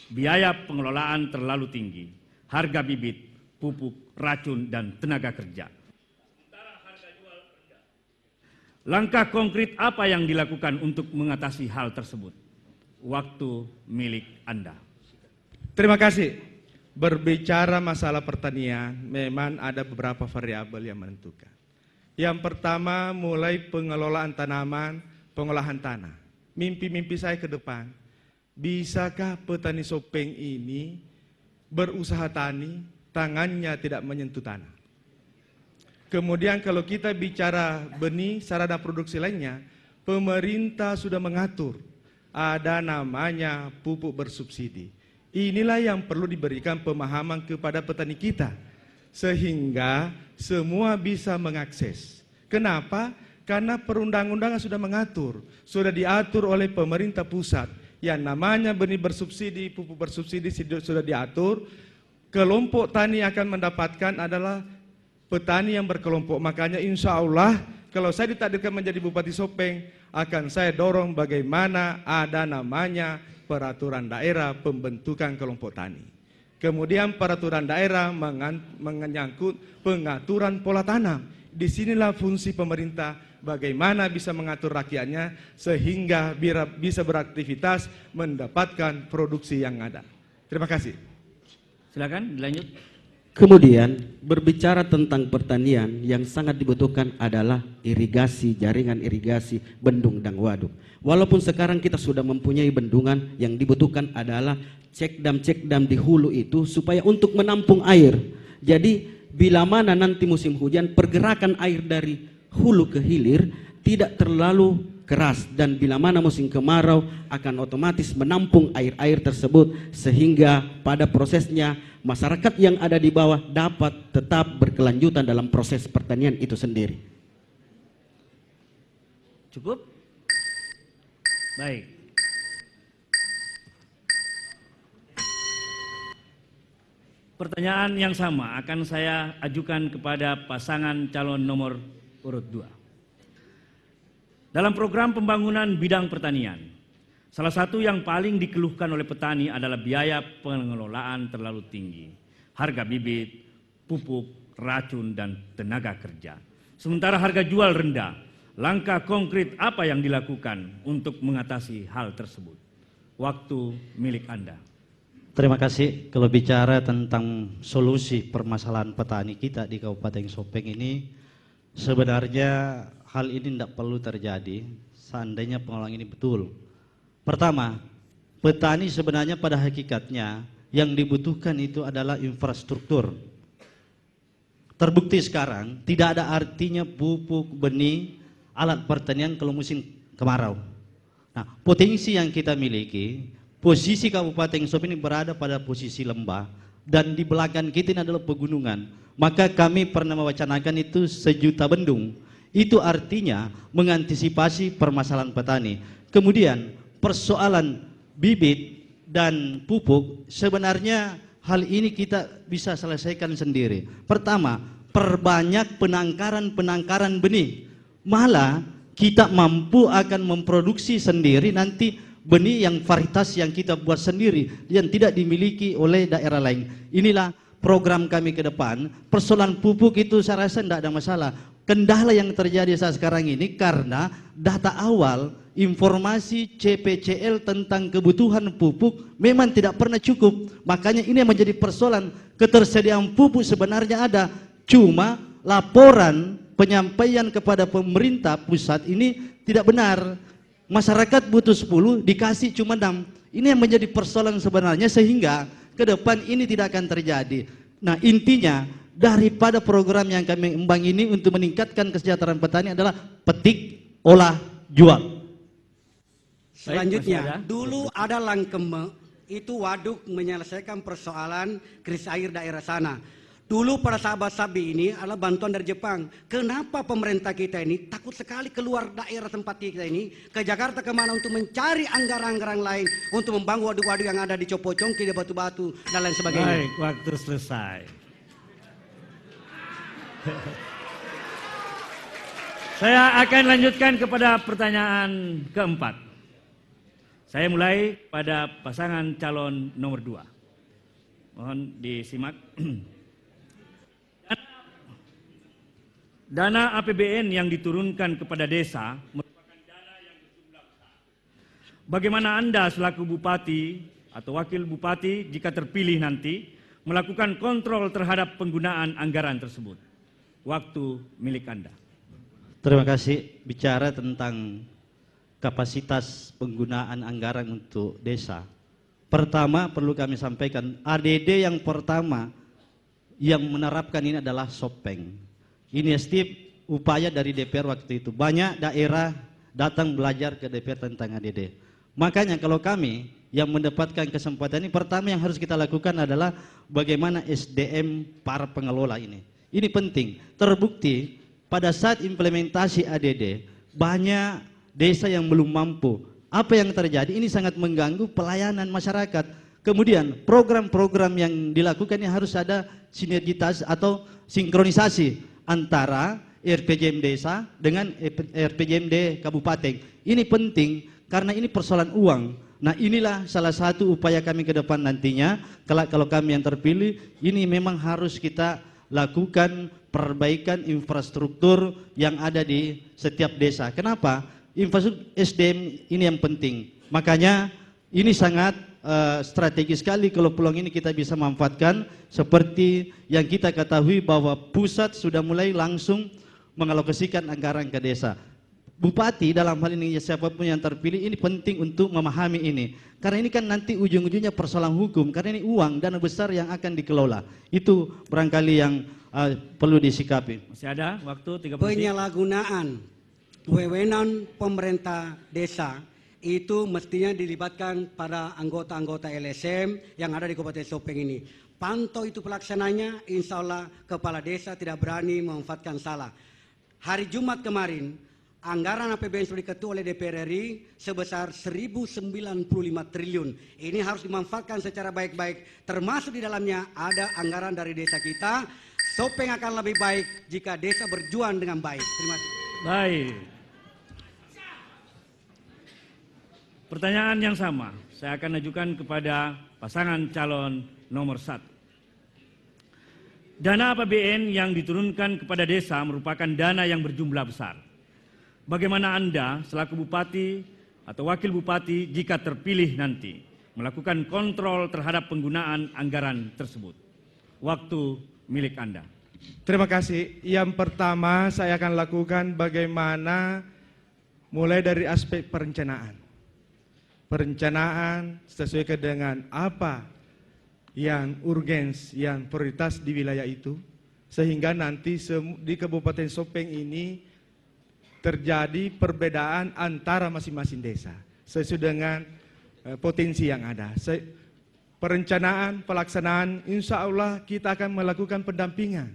biaya pengelolaan terlalu tinggi, harga bibit, pupuk, racun, dan tenaga kerja. Sementara harga jual rendah. Langkah konkret apa yang dilakukan untuk mengatasi hal tersebut? Waktu milik Anda. Terima kasih. Berbicara masalah pertanian, memang ada beberapa variabel yang menentukan. Yang pertama, mulai pengelolaan tanaman, pengolahan tanah. Mimpi-mimpi saya ke depan, bisakah petani Sopeng ini berusaha tani, tangannya tidak menyentuh tanah. Kemudian kalau kita bicara benih, sarana produksi lainnya, pemerintah sudah mengatur, ada namanya pupuk bersubsidi. Inilah yang perlu diberikan pemahaman kepada petani kita, sehingga semua bisa mengakses. Kenapa? Karena perundang-undangan sudah mengatur, sudah diatur oleh pemerintah pusat. Yang namanya benih bersubsidi, pupuk bersubsidi sudah diatur. Kelompok tani akan mendapatkan adalah petani yang berkelompok. Makanya insya Allah kalau saya ditakdirkan menjadi Bupati Sopeng, akan saya dorong bagaimana ada namanya peraturan daerah pembentukan kelompok tani. Kemudian peraturan daerah menyangkut pengaturan pola tanam. Disinilah fungsi pemerintah, bagaimana bisa mengatur rakyatnya sehingga bisa beraktivitas mendapatkan produksi yang ada. Terima kasih. Silakan dilanjut. Kemudian berbicara tentang pertanian yang sangat dibutuhkan adalah irigasi, jaringan irigasi, bendung dan waduk. Walaupun sekarang kita sudah mempunyai bendungan, yang dibutuhkan adalah cekdam di hulu itu supaya untuk menampung air. Jadi bila mana nanti musim hujan, pergerakan air dari hulu ke hilir tidak terlalu keras, dan bila mana musim kemarau akan otomatis menampung air-air tersebut sehingga pada prosesnya masyarakat yang ada di bawah dapat tetap berkelanjutan dalam proses pertanian itu sendiri. Cukup? Baik. Pertanyaan yang sama akan saya ajukan kepada pasangan calon nomor urut 2. Dalam program pembangunan bidang pertanian, salah satu yang paling dikeluhkan oleh petani adalah biaya pengelolaan terlalu tinggi, harga bibit, pupuk, racun, dan tenaga kerja. Sementara harga jual rendah, langkah konkret apa yang dilakukan untuk mengatasi hal tersebut? Waktu milik Anda. Terima kasih. Kalau bicara tentang solusi permasalahan petani kita di Kabupaten Sopeng ini, sebenarnya hal ini tidak perlu terjadi seandainya pengelolaan ini betul. Pertama, petani sebenarnya pada hakikatnya yang dibutuhkan itu adalah infrastruktur. Terbukti sekarang tidak ada artinya pupuk, benih, alat pertanian kalau musim kemarau. Nah, potensi yang kita miliki, posisi Kabupaten Sopeng ini berada pada posisi lembah dan di belakang kita ini adalah pegunungan. Maka kami pernah mewacanakan itu 1 juta bendung. Itu artinya mengantisipasi permasalahan petani. Kemudian persoalan bibit dan pupuk, sebenarnya hal ini kita bisa selesaikan sendiri. Pertama, perbanyak penangkaran benih. Malah kita mampu akan memproduksi sendiri nanti benih yang varietas yang kita buat sendiri yang tidak dimiliki oleh daerah lain. Inilah program kami ke depan. Persoalan pupuk itu saya rasa tidak ada masalah. Kendala yang terjadi saat sekarang ini karena data awal informasi CPCL tentang kebutuhan pupuk memang tidak pernah cukup. Makanya ini yang menjadi persoalan. Ketersediaan pupuk sebenarnya ada, cuma laporan penyampaian kepada pemerintah pusat ini tidak benar. Masyarakat butuh 10, dikasih cuma 6. Ini yang menjadi persoalan sebenarnya, sehingga ke depan ini tidak akan terjadi. Nah, intinya daripada program yang kami embang ini untuk meningkatkan kesejahteraan petani adalah petik, olah, jual. Selanjutnya, dulu ada Langkeme, itu waduk menyelesaikan persoalan krisis air daerah sana. Dulu para sahabat Sabi ini adalah bantuan dari Jepang. Kenapa pemerintah kita ini takut sekali keluar daerah tempat kita ini ke Jakarta kemana untuk mencari anggaran-anggaran lain untuk membangun waduk-waduk yang ada di Copocongki, di Batu-Batu dan lain sebagainya. Baik, waktu selesai. Saya akan lanjutkan kepada pertanyaan keempat. Saya mulai pada pasangan calon nomor 2. Mohon disimak. Dana APBN yang diturunkan kepada desa merupakan dana yang berjumlah besar. Bagaimana Anda selaku Bupati atau Wakil Bupati jika terpilih nanti melakukan kontrol terhadap penggunaan anggaran tersebut? Waktu milik Anda. Terima kasih. Bicara tentang kapasitas penggunaan anggaran untuk desa. Pertama perlu kami sampaikan, ADD yang pertama yang menerapkan ini adalah Sopeng. Inisiatif upaya dari DPR waktu itu. Banyak daerah datang belajar ke DPR tentang ADD. Makanya kalau kami yang mendapatkan kesempatan ini, pertama yang harus kita lakukan adalah bagaimana SDM para pengelola ini. Ini penting. Terbukti pada saat implementasi ADD banyak desa yang belum mampu. Apa yang terjadi? Ini sangat mengganggu pelayanan masyarakat. Kemudian program-program yang dilakukan ini harus ada sinergitas atau sinkronisasi antara RPJM desa dengan RPJMD kabupaten. Ini penting karena ini persoalan uang. Nah, inilah salah satu upaya kami ke depan nantinya. Kalau kami yang terpilih, ini memang harus kita lakukan perbaikan infrastruktur yang ada di setiap desa. Kenapa? Infrastruktur SDM ini yang penting. Makanya ini sangat strategis sekali kalau peluang ini kita bisa manfaatkan, seperti yang kita ketahui bahwa pusat sudah mulai langsung mengalokasikan anggaran ke desa. Bupati dalam hal ini siapapun yang terpilih ini penting untuk memahami ini, karena ini kan nanti ujung-ujungnya persoalan hukum, karena ini uang dana besar yang akan dikelola. Itu barangkali yang perlu disikapi. Masih ada waktu 30 detik. Penyalahgunaan wewenang pemerintah desa itu mestinya dilibatkan pada anggota-anggota LSM yang ada di Kabupaten Sopeng ini. Pantau itu pelaksananya, insya Allah kepala desa tidak berani memanfaatkan salah. Hari Jumat kemarin, anggaran APBN sudah diketuai oleh DPR RI sebesar 1.095 triliun. Ini harus dimanfaatkan secara baik-baik, termasuk di dalamnya ada anggaran dari desa kita. Sopeng akan lebih baik jika desa berjuang dengan baik. Terima kasih. Baik. Pertanyaan yang sama saya akan ajukan kepada pasangan calon nomor 1. Dana APBN yang diturunkan kepada desa merupakan dana yang berjumlah besar. Bagaimana Anda selaku Bupati atau Wakil Bupati jika terpilih nanti melakukan kontrol terhadap penggunaan anggaran tersebut? Waktu milik Anda. Terima kasih. Yang pertama saya akan lakukan bagaimana mulai dari aspek perencanaan. Perencanaan sesuai dengan apa yang urgens, yang prioritas di wilayah itu, sehingga nanti di Kabupaten Sopeng ini terjadi perbedaan antara masing-masing desa sesuai dengan potensi yang ada. Perencanaan, pelaksanaan, insya Allah kita akan melakukan pendampingan.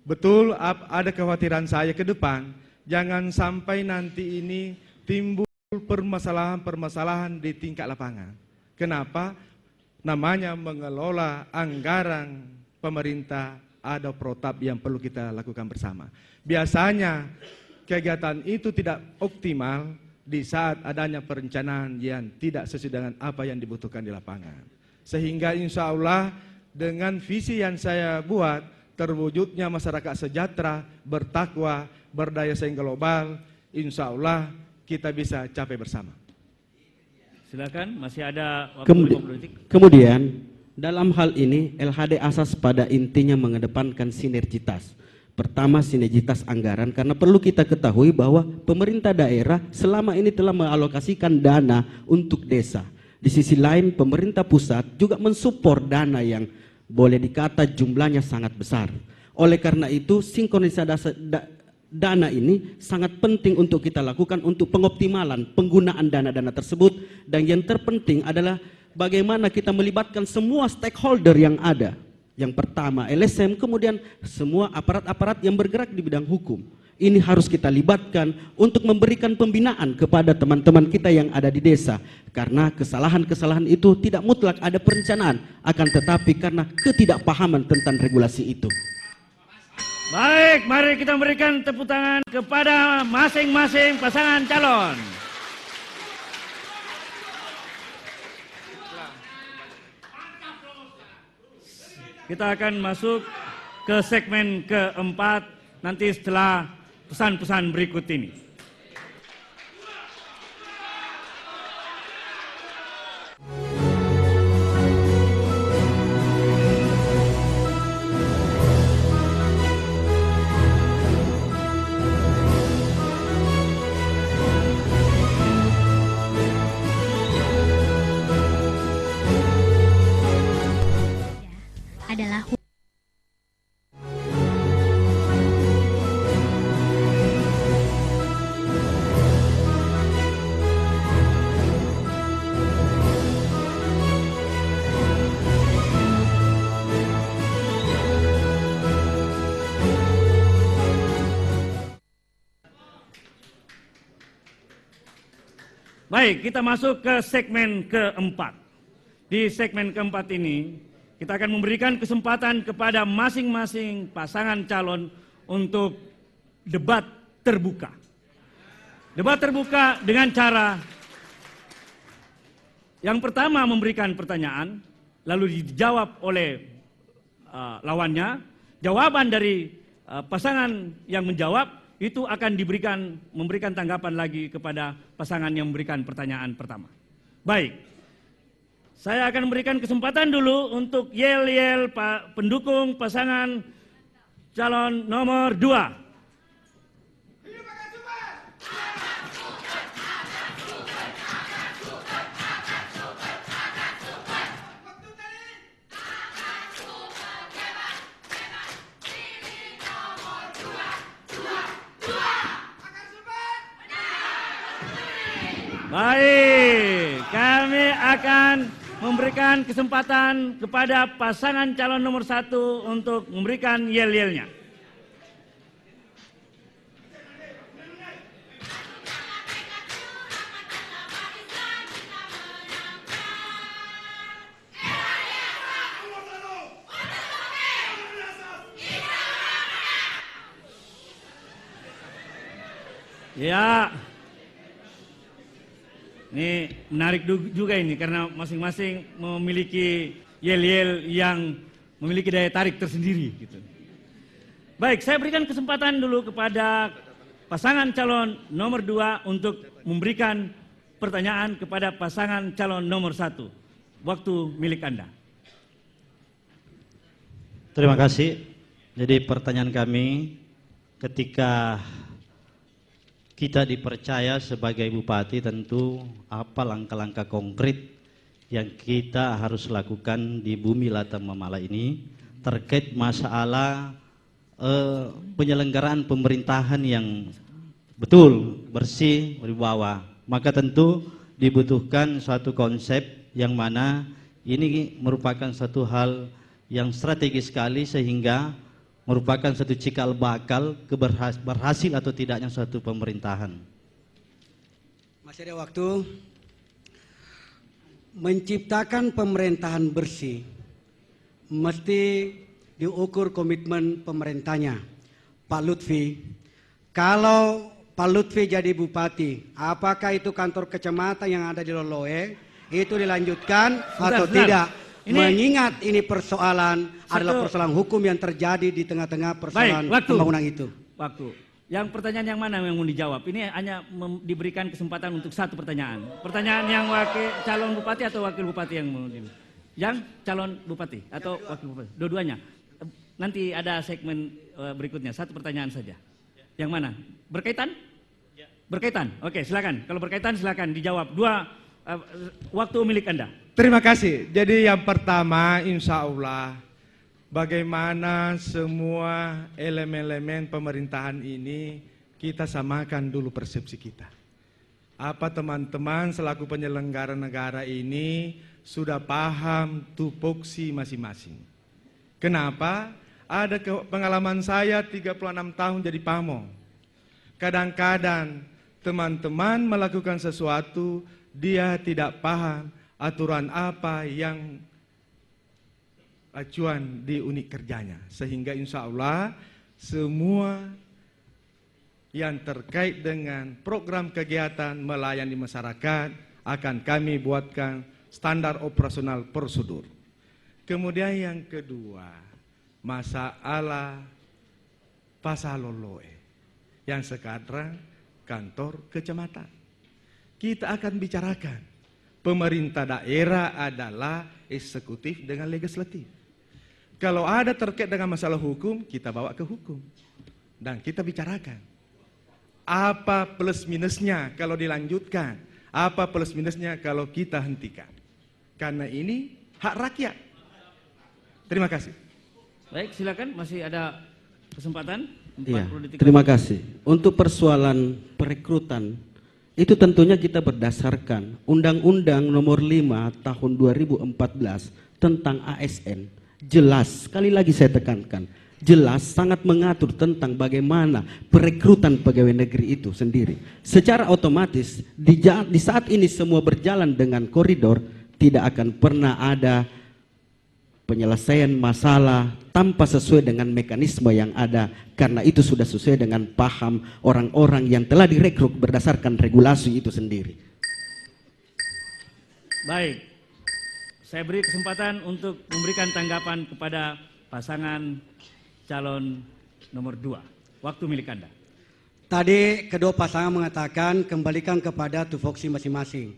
Betul, ada kekhawatiran saya ke depan, jangan sampai nanti ini timbul permasalahan-permasalahan di tingkat lapangan. Kenapa? Namanya mengelola anggaran pemerintah ada protap yang perlu kita lakukan bersama. Biasanya kegiatan itu tidak optimal di saat adanya perencanaan yang tidak sesuai dengan apa yang dibutuhkan di lapangan. Sehingga insya Allah dengan visi yang saya buat, terwujudnya masyarakat sejahtera, bertakwa, berdaya saing global, insya Allah kita bisa capai bersama. Silakan, masih ada waktu 50 detik. Kemudian dalam hal ini LHD asas pada intinya mengedepankan sinergitas. Pertama, sinergitas anggaran, karena perlu kita ketahui bahwa pemerintah daerah selama ini telah mengalokasikan dana untuk desa. Di sisi lain, pemerintah pusat juga mensupport dana yang boleh dikata jumlahnya sangat besar. Oleh karena itu, sinkronisasi dana ini sangat penting untuk kita lakukan untuk pengoptimalan penggunaan dana-dana tersebut. Dan yang terpenting adalah bagaimana kita melibatkan semua stakeholder yang ada. Yang pertama LSM, kemudian semua aparat-aparat yang bergerak di bidang hukum. Ini harus kita libatkan untuk memberikan pembinaan kepada teman-teman kita yang ada di desa. Karena kesalahan-kesalahan itu tidak mutlak ada perencanaan, akan tetapi karena ketidakpahaman tentang regulasi itu. Baik, mari kita memberikan tepuk tangan kepada masing-masing pasangan calon. Kita akan masuk ke segmen keempat nanti setelah pesan-pesan berikut ini. Adalah Baik, kita masuk ke segmen keempat. Di segmen keempat ini, kita akan memberikan kesempatan kepada masing-masing pasangan calon untuk debat terbuka. Debat terbuka dengan cara yang pertama memberikan pertanyaan, lalu dijawab oleh lawannya. Jawaban dari pasangan yang menjawab itu akan memberikan tanggapan lagi kepada pasangan yang memberikan pertanyaan pertama. Baik, saya akan memberikan kesempatan dulu untuk yel-yel pendukung pasangan calon nomor 2. Baik, kami akan memberikan kesempatan kepada pasangan calon nomor 1 untuk memberikan yel-yelnya. Ya, ini menarik juga ini karena masing-masing memiliki yel-yel yang memiliki daya tarik tersendiri gitu. Baik, saya berikan kesempatan dulu kepada pasangan calon nomor 2 untuk memberikan pertanyaan kepada pasangan calon nomor 1. Waktu milik Anda. Terima kasih. Jadi pertanyaan kami, ketika kita dipercaya sebagai bupati, tentu apa langkah-langkah konkret yang kita harus lakukan di bumi Lata Mamala ini terkait masalah penyelenggaraan pemerintahan yang betul, bersih, berwibawa. Maka tentu dibutuhkan suatu konsep yang mana ini merupakan satu hal yang strategis sekali sehingga merupakan satu cikal bakal berhasil atau tidaknya suatu pemerintahan. Masih ada waktu. Menciptakan pemerintahan bersih mesti diukur komitmen pemerintahnya. Pak Lutfi, kalau Pak Lutfi jadi bupati, apakah itu kantor kecamatan yang ada di Loloe itu dilanjutkan atau tidak? Mengingat ini persoalan adalah persoalan hukum yang terjadi di tengah-tengah persoalan pembangunan itu. Waktu. Yang pertanyaan yang mana yang mau dijawab? Ini hanya diberikan kesempatan untuk satu pertanyaan. Pertanyaan yang calon bupati atau wakil bupati yang mau dijawab? Yang calon bupati atau wakil bupati? Dua-duanya. Nanti ada segmen berikutnya. Satu pertanyaan saja. Yang mana? Berkaitan? Berkaitan. Oke, silakan. Kalau berkaitan silakan dijawab. Waktu milik Anda. Terima kasih. Jadi yang pertama, insya Allah, bagaimana semua elemen-elemen pemerintahan ini kita samakan dulu persepsi kita. Apa teman-teman selaku penyelenggara negara ini sudah paham tupoksi masing-masing. Kenapa? Ada pengalaman saya 36 tahun jadi pamong. Kadang-kadang teman-teman melakukan sesuatu, dia tidak paham aturan apa yang acuan di unit kerjanya. Sehingga insya Allah semua yang terkait dengan program kegiatan melayani masyarakat akan kami buatkan standar operasional prosedur. Kemudian yang kedua, masalah Pasar Loloe yang sekarang kantor kecamatan. Kita akan bicarakan, pemerintah daerah adalah eksekutif dengan legislatif. Kalau ada terkait dengan masalah hukum, kita bawa ke hukum. Dan kita bicarakan, apa plus minusnya kalau dilanjutkan, apa plus minusnya kalau kita hentikan. Karena ini hak rakyat. Terima kasih. Baik, silakan, masih ada kesempatan. Iya, terima kasih. Untuk persoalan perekrutan, itu tentunya kita berdasarkan Undang-Undang Nomor 5 Tahun 2014 tentang ASN. Jelas, sekali lagi saya tekankan, jelas sangat mengatur tentang bagaimana perekrutan pegawai negeri itu sendiri. Secara otomatis di saat ini semua berjalan dengan koridor, tidak akan pernah ada penyelesaian masalah tanpa sesuai dengan mekanisme yang ada, karena itu sudah sesuai dengan paham orang-orang yang telah direkrut berdasarkan regulasi itu sendiri. Baik, saya beri kesempatan untuk memberikan tanggapan kepada pasangan calon nomor 2. Waktu milik Anda. Tadi kedua pasangan mengatakan kembalikan kepada tupoksi masing-masing.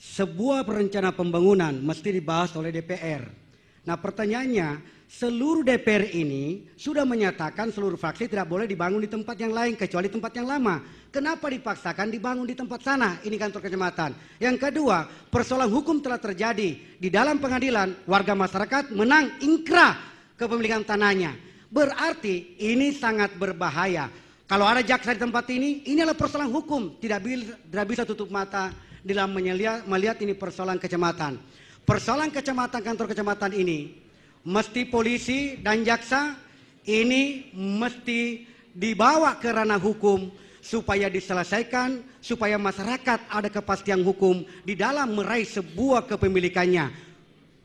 Sebuah perencanaan pembangunan mesti dibahas oleh DPR. Nah pertanyaannya, seluruh DPR ini sudah menyatakan seluruh fraksi tidak boleh dibangun di tempat yang lain kecuali tempat yang lama. Kenapa dipaksakan dibangun di tempat sana? Ini kantor kecamatan. Yang kedua, persoalan hukum telah terjadi. Di dalam pengadilan, warga masyarakat menang ingkrah kepemilikan tanahnya. Berarti ini sangat berbahaya. Kalau ada jaksa di tempat ini adalah persoalan hukum. Tidak bisa tutup mata dalam melihat ini persoalan kecamatan. Persoalan kecamatan, kantor kecamatan ini mesti polisi dan jaksa ini mesti dibawa ke ranah hukum supaya diselesaikan, supaya masyarakat ada kepastian hukum di dalam meraih sebuah kepemilikannya.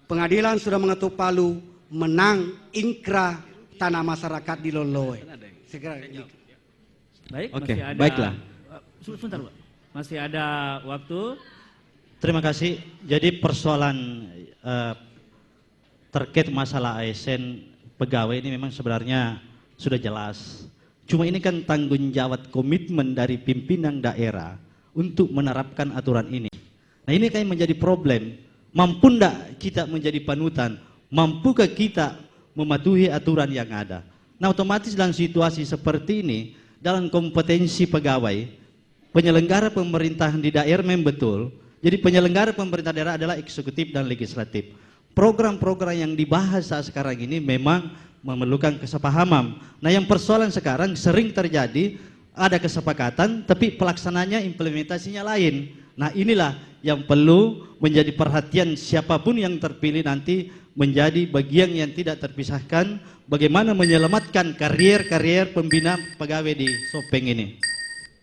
Pengadilan sudah mengetuk palu, menang ingkrah tanah masyarakat di Loloe. Segera. Baik, Oke, masih ada. baiklah. Sebentar, Pak. Masih ada waktu. Terima kasih. Jadi persoalan terkait masalah ASN pegawai ini memang sebenarnya sudah jelas. Cuma ini kan tanggung jawab komitmen dari pimpinan daerah untuk menerapkan aturan ini. Nah ini kan menjadi problem. Mampu enggak kita menjadi panutan? Mampukah kita mematuhi aturan yang ada? Nah otomatis dalam situasi seperti ini, dalam kompetensi pegawai, penyelenggara pemerintahan di daerah memang betul. Jadi penyelenggara pemerintah daerah adalah eksekutif dan legislatif. Program-program yang dibahas saat sekarang ini memang memerlukan kesepahaman. Nah yang persoalan sekarang sering terjadi ada kesepakatan tapi pelaksananya implementasinya lain. Nah inilah yang perlu menjadi perhatian siapapun yang terpilih nanti, menjadi bagian yang tidak terpisahkan bagaimana menyelamatkan karier pembina pegawai di Sopeng ini.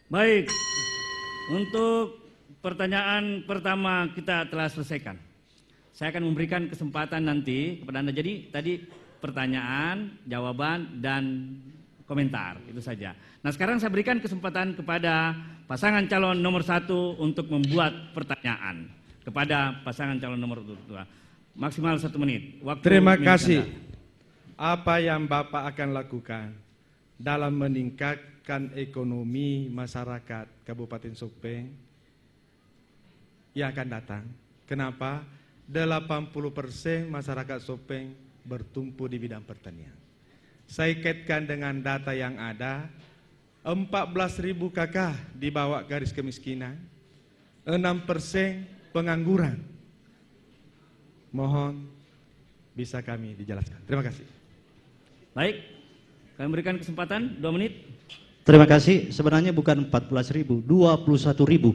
Baik, untuk pertanyaan pertama kita telah selesaikan. Saya akan memberikan kesempatan nanti kepada Anda. Jadi tadi pertanyaan, jawaban, dan komentar. Itu saja. Nah, sekarang saya berikan kesempatan kepada pasangan calon nomor 1 untuk membuat pertanyaan kepada pasangan calon nomor 2. Maksimal 1 menit. Waktu Terima milik kasih. Anda. Apa yang Bapak akan lakukan dalam meningkatkan ekonomi masyarakat Kabupaten Sopeng yang akan datang? Kenapa? 80% masyarakat Sopeng bertumpu di bidang pertanian. Saya kaitkan dengan data yang ada, 14.000 kakak di bawah garis kemiskinan, 6% pengangguran. Mohon bisa kami dijelaskan. Terima kasih. Baik, kami berikan kesempatan 2 menit. Terima kasih. Sebenarnya bukan 14.000, 21.000.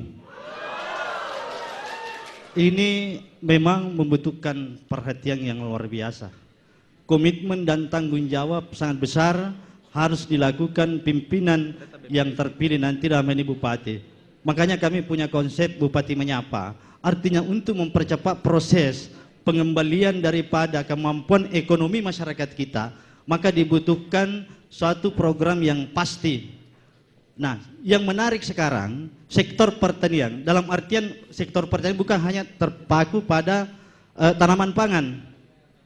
Ini memang membutuhkan perhatian yang luar biasa. Komitmen dan tanggung jawab sangat besar harus dilakukan pimpinan yang terpilih nanti dalam ini Bupati. Makanya kami punya konsep Bupati Menyapa. Artinya untuk mempercepat proses pengembalian daripada kemampuan ekonomi masyarakat kita, maka dibutuhkan suatu program yang pasti. Nah, yang menarik sekarang, sektor pertanian, dalam artian sektor pertanian bukan hanya terpaku pada tanaman pangan.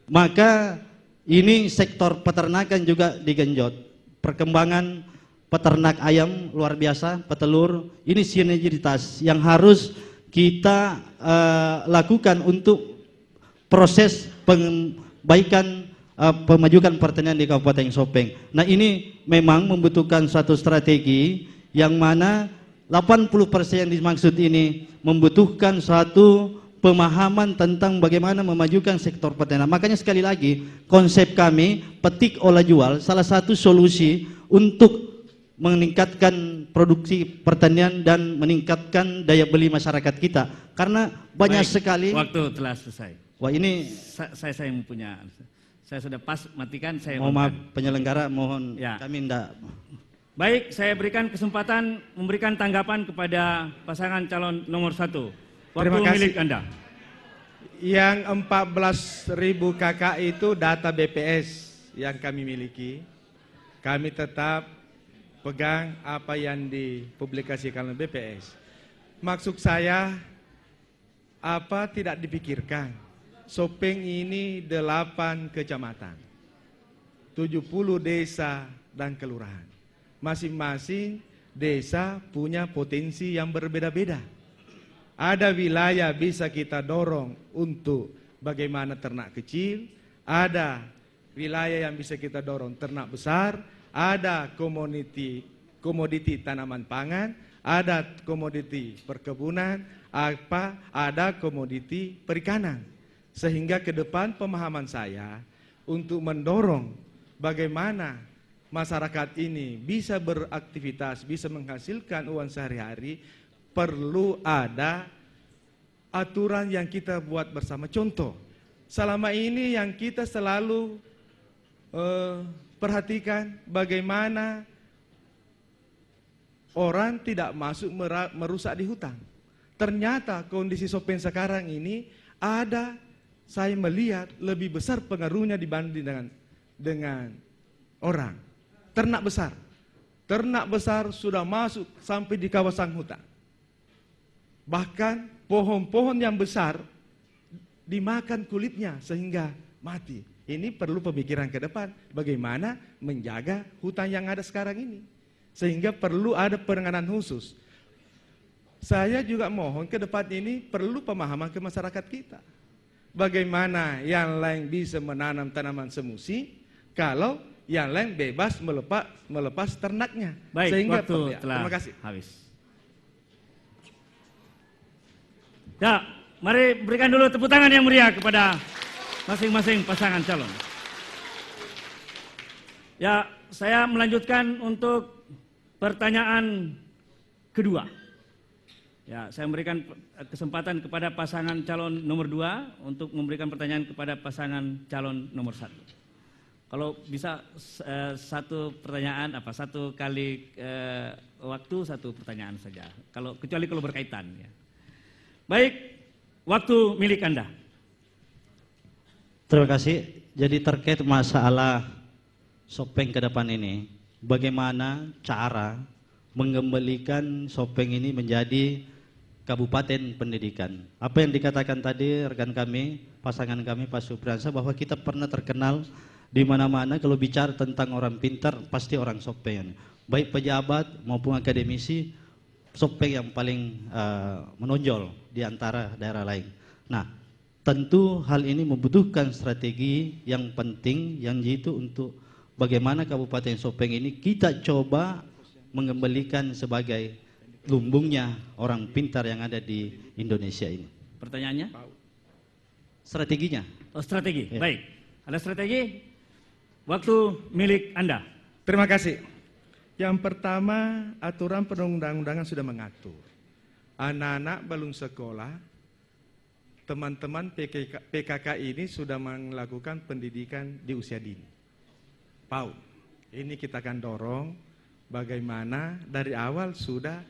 Maka ini sektor peternakan juga digenjot. Perkembangan peternak ayam luar biasa, petelur, ini sinergitas yang harus kita lakukan untuk proses pembaikan pemajukan pertanian di Kabupaten Sopeng. Nah, ini memang membutuhkan suatu strategi yang mana 80% yang dimaksud ini membutuhkan suatu pemahaman tentang bagaimana memajukan sektor pertanian. Makanya sekali lagi konsep kami petik olah jual salah satu solusi untuk meningkatkan produksi pertanian dan meningkatkan daya beli masyarakat kita. Karena banyak sekali. Waktu telah selesai. Wah, ini saya punya. Saya sudah pas matikan. Saya mohon maaf penyelenggara, mohon ya. kami tidak. Baik, saya berikan kesempatan memberikan tanggapan kepada pasangan calon nomor 1. Waktu Terima kasih. milik Anda. Yang 14.000 kakak itu data BPS yang kami miliki. Kami tetap pegang apa yang dipublikasikan oleh BPS. Maksud saya, apa tidak dipikirkan? Sopeng ini 8 kecamatan, 70 desa dan kelurahan. Masing-masing desa punya potensi yang berbeda-beda. Ada wilayah bisa kita dorong untuk bagaimana ternak kecil, ada wilayah yang bisa kita dorong ternak besar, ada komoditi tanaman pangan, ada komoditi perkebunan, ada komoditi perikanan. Sehingga ke depan pemahaman saya untuk mendorong bagaimana masyarakat ini bisa beraktivitas, bisa menghasilkan uang sehari-hari, perlu ada aturan yang kita buat bersama. Contoh, selama ini yang kita selalu perhatikan bagaimana orang tidak masuk merusak di hutan. Ternyata kondisi Sopeng sekarang ini ada, saya melihat lebih besar pengaruhnya dibanding dengan orang. Ternak besar sudah masuk sampai di kawasan hutan. Bahkan pohon-pohon yang besar dimakan kulitnya sehingga mati. Ini perlu pemikiran ke depan bagaimana menjaga hutan yang ada sekarang ini. Sehingga perlu ada penanganan khusus. Saya juga mohon ke depan ini perlu pemahaman ke masyarakat kita. Bagaimana yang lain bisa menanam tanaman semusim kalau yang lain bebas melepas ternaknya. Baik, sehingga waktu telah terima kasih. habis. Ya, mari berikan dulu tepuk tangan yang meriah kepada masing-masing pasangan calon. Ya, saya melanjutkan untuk pertanyaan kedua. Ya, saya memberikan kesempatan kepada pasangan calon nomor 2 untuk memberikan pertanyaan kepada pasangan calon nomor 1. Kalau bisa satu pertanyaan, satu kali waktu, satu pertanyaan saja. Kecuali kalau berkaitan. Ya. Baik, waktu milik Anda. Terima kasih. Jadi terkait masalah Sopeng ke depan ini, bagaimana cara mengembalikan Sopeng ini menjadi kabupaten pendidikan. Apa yang dikatakan tadi rekan kami, pasangan kami Pak Supriyansa, bahwa kita pernah terkenal di mana-mana kalau bicara tentang orang pintar pasti orang Sopeng. Baik pejabat maupun akademisi, Sopeng yang paling menonjol di antara daerah lain. Nah, tentu hal ini membutuhkan strategi yang penting, yang jitu untuk bagaimana Kabupaten Sopeng ini kita coba mengembalikan sebagai lumbungnya orang pintar yang ada di Indonesia ini. Pertanyaannya? Strateginya. Oh, strategi. Ya. Baik. Ada strategi? Waktu milik Anda. Terima kasih. Yang pertama, aturan perundang-undangan sudah mengatur. Anak-anak belum sekolah, teman-teman PKK ini sudah melakukan pendidikan di usia dini. PAUD. Ini kita akan dorong bagaimana dari awal sudah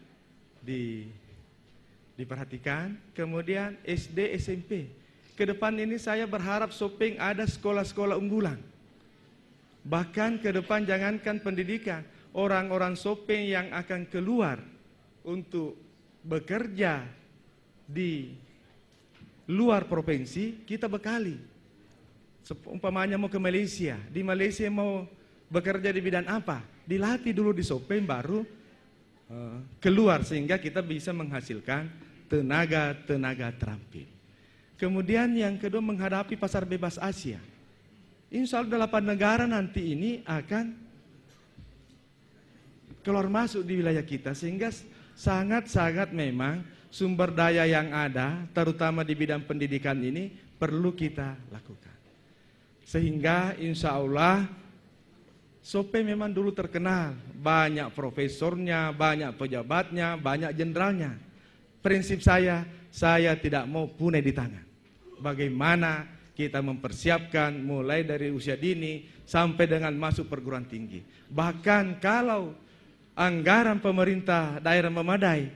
diperhatikan. Kemudian SD, SMP. Ke depan ini saya berharap Sopeng ada sekolah-sekolah unggulan. Bahkan ke depan jangankan pendidikan, orang-orang Sopeng yang akan keluar untuk bekerja di luar provinsi, kita bekali. Umpamanya mau ke Malaysia, di Malaysia mau bekerja di bidang apa? Dilatih dulu di Sopeng baru keluar, sehingga kita bisa menghasilkan tenaga-tenaga terampil. Kemudian yang kedua, menghadapi pasar bebas Asia. Insya Allah 8 negara nanti ini akan keluar masuk di wilayah kita, sehingga sangat-sangat memang sumber daya yang ada, terutama di bidang pendidikan ini, perlu kita lakukan. Sehingga insya Allah Sopeng memang dulu terkenal, banyak profesornya, banyak pejabatnya, banyak jenderalnya. Prinsip saya tidak mau punah di tangan. Bagaimana kita mempersiapkan mulai dari usia dini sampai dengan masuk perguruan tinggi. Bahkan kalau anggaran pemerintah daerah memadai,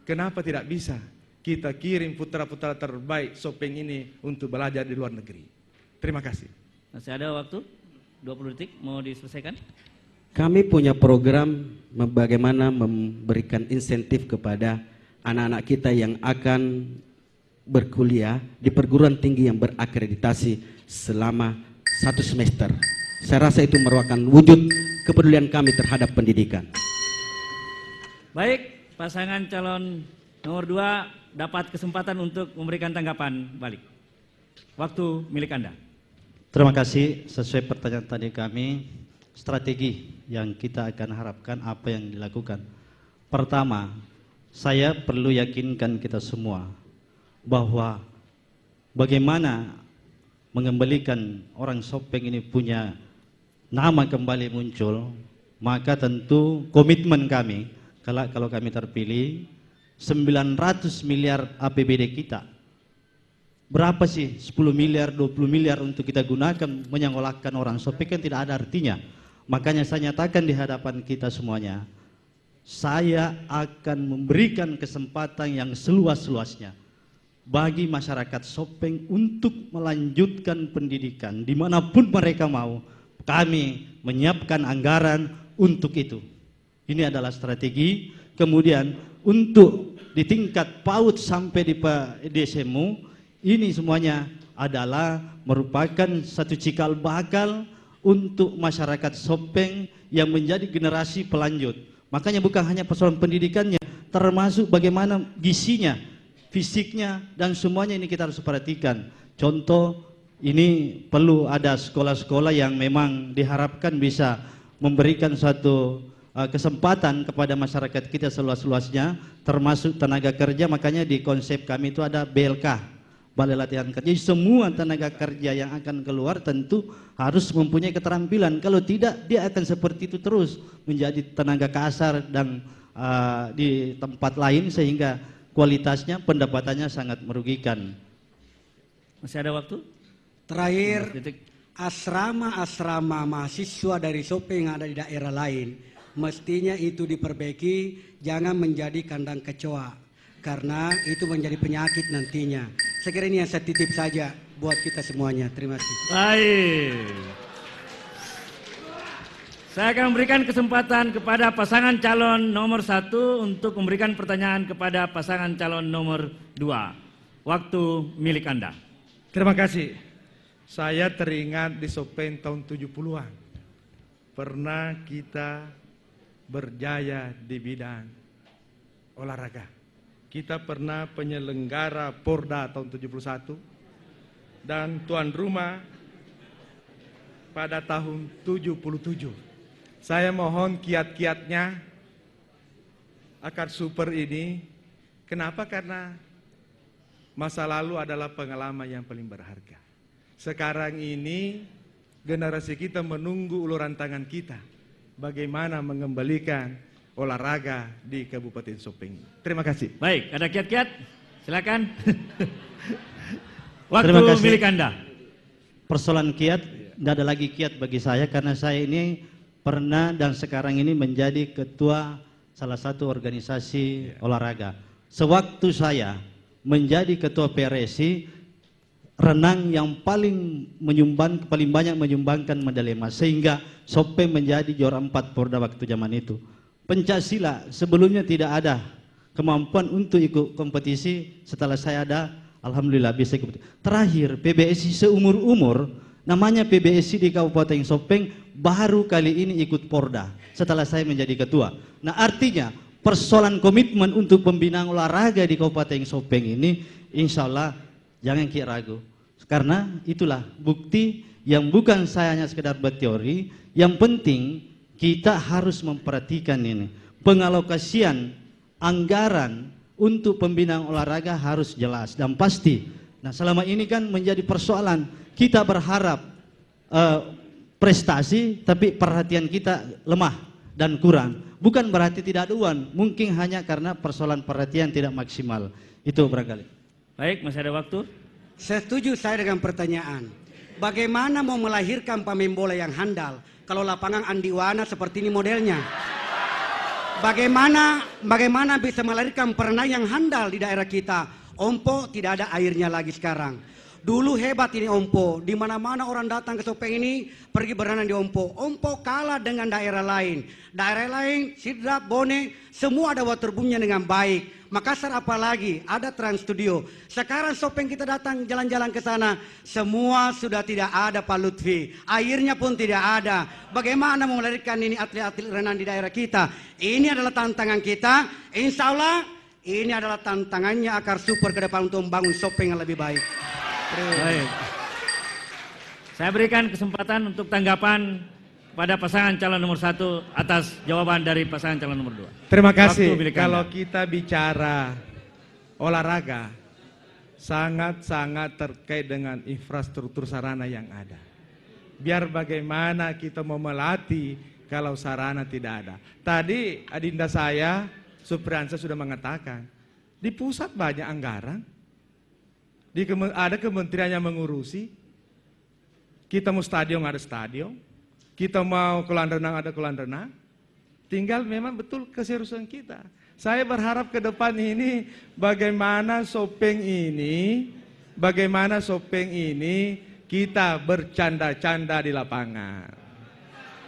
kenapa tidak bisa kita kirim putra-putra terbaik Sopeng ini untuk belajar di luar negeri. Terima kasih. Masih ada waktu? 20 detik, mau diselesaikan? Kami punya program bagaimana memberikan insentif kepada anak-anak kita yang akan berkuliah di perguruan tinggi yang berakreditasi selama 1 semester. Saya rasa itu merupakan wujud kepedulian kami terhadap pendidikan. Baik, pasangan calon nomor 2 dapat kesempatan untuk memberikan tanggapan balik. Waktu milik Anda. Terima kasih. Sesuai pertanyaan tadi kami, strategi yang kita akan harapkan apa yang dilakukan. Pertama, saya perlu yakinkan kita semua bahwa bagaimana mengembalikan orang Sopeng ini punya nama kembali muncul, maka tentu komitmen kami, kalau kami terpilih, 900 miliar APBD kita. Berapa sih 10 miliar, 20 miliar untuk kita gunakan menyekolahkan orang Sopeng kan tidak ada artinya. Makanya saya nyatakan di hadapan kita semuanya, saya akan memberikan kesempatan yang seluas-luasnya bagi masyarakat Sopeng untuk melanjutkan pendidikan dimanapun mereka mau. Kami menyiapkan anggaran untuk itu. Ini adalah strategi. Kemudian untuk di tingkat PAUD sampai di SMU, ini semuanya adalah merupakan satu cikal bakal untuk masyarakat Sopeng yang menjadi generasi pelanjut. Makanya bukan hanya persoalan pendidikannya, termasuk bagaimana gizinya, fisiknya, dan semuanya ini kita harus perhatikan. Contoh, ini perlu ada sekolah-sekolah yang memang diharapkan bisa memberikan suatu kesempatan kepada masyarakat kita seluas-luasnya, termasuk tenaga kerja. Makanya di konsep kami itu ada BLK, Balai Latihan Kerja. Jadi semua tenaga kerja yang akan keluar tentu harus mempunyai keterampilan. Kalau tidak, dia akan seperti itu terus menjadi tenaga kasar dan di tempat lain, sehingga kualitasnya, pendapatannya sangat merugikan. Masih ada waktu? Terakhir, 15 detik. asrama-asrama mahasiswa dari Sopeng yang ada di daerah lain, mestinya itu diperbaiki, jangan menjadi kandang kecoa, karena itu menjadi penyakit nantinya. Saya kira ini yang saya titip saja buat kita semuanya. Terima kasih. Baik. Saya akan memberikan kesempatan kepada pasangan calon nomor 1 untuk memberikan pertanyaan kepada pasangan calon nomor 2. Waktu milik Anda. Terima kasih. Saya teringat di Sopeng tahun 70-an. Pernah kita berjaya di bidang olahraga. Kita pernah penyelenggara Porda tahun 71 dan tuan rumah pada tahun 77. Saya mohon kiat-kiatnya akan super ini. Kenapa? Karena masa lalu adalah pengalaman yang paling berharga. Sekarang ini generasi kita menunggu uluran tangan kita. Bagaimana mengembalikan olahraga di Kabupaten Sopeng. Terima kasih. Baik, ada kiat-kiat? Silakan. Waktu Terima kasih. milik Anda. Persoalan kiat, tidak ada lagi kiat bagi saya karena saya ini pernah dan sekarang ini menjadi ketua salah satu organisasi olahraga. Sewaktu saya menjadi ketua PRSI, renang yang paling banyak menyumbangkan medali emas sehingga Sopeng menjadi juara 4 Porda waktu zaman itu. Pencaksilat sebelumnya tidak ada kemampuan untuk ikut kompetisi, setelah saya ada, alhamdulillah bisa ikut. Terakhir PBSI seumur-umur, namanya PBSI di Kabupaten Sopeng baru kali ini ikut Porda setelah saya menjadi ketua. Nah artinya persoalan komitmen untuk pembinaan olahraga di Kabupaten Sopeng ini insya Allah jangan kira ragu. Karena itulah bukti yang bukan saya hanya sekedar berteori, yang penting kita harus memperhatikan ini. Pengalokasian anggaran untuk pembinaan olahraga harus jelas dan pasti. Nah selama ini kan menjadi persoalan, kita berharap prestasi tapi perhatian kita lemah dan kurang. Bukan berarti tidak ada uang, mungkin hanya karena persoalan perhatian tidak maksimal. Itu barangkali. Baik, masih ada waktu. Setuju saya dengan pertanyaan. Bagaimana mau melahirkan pemain bola yang handal kalau lapangan Andiwana seperti ini modelnya? Bagaimana bisa melahirkan perenang yang handal di daerah kita? Ompo tidak ada airnya lagi sekarang. Dulu hebat ini Ompo, di mana-mana orang datang ke Sopeng ini pergi berenang di Ompo. Ompo kalah dengan daerah lain. Daerah lain, Sidrap, Bone, semua ada waterboomnya dengan baik. Makassar apalagi, ada Trans Studio. Sekarang Sopeng kita datang jalan-jalan ke sana, semua sudah tidak ada Pak Lutfi. Airnya pun tidak ada. Bagaimana mau melahirkan ini atlet-atlet renang di daerah kita? Ini adalah tantangan kita. Insya Allah ini adalah tantangannya akar super ke depan untuk membangun Sopeng yang lebih baik. Baik. Saya berikan kesempatan untuk tanggapan pada pasangan calon nomor 1 atas jawaban dari pasangan calon nomor 2. Terima kasih. Waktu milik Kalau Anda. kita bicara olahraga, sangat-sangat terkait dengan infrastruktur sarana yang ada. Biar bagaimana kita mau melatih kalau sarana tidak ada. Tadi adinda saya, Supriyansa sudah mengatakan, di pusat banyak anggaran. Ada kementerian yang mengurusi. Kita mau stadion ada stadion, kita mau kolam renang ada kolam renang. Tinggal memang betul keseriusan kita. Saya berharap ke depan ini bagaimana Sopeng ini kita bercanda-canda di lapangan.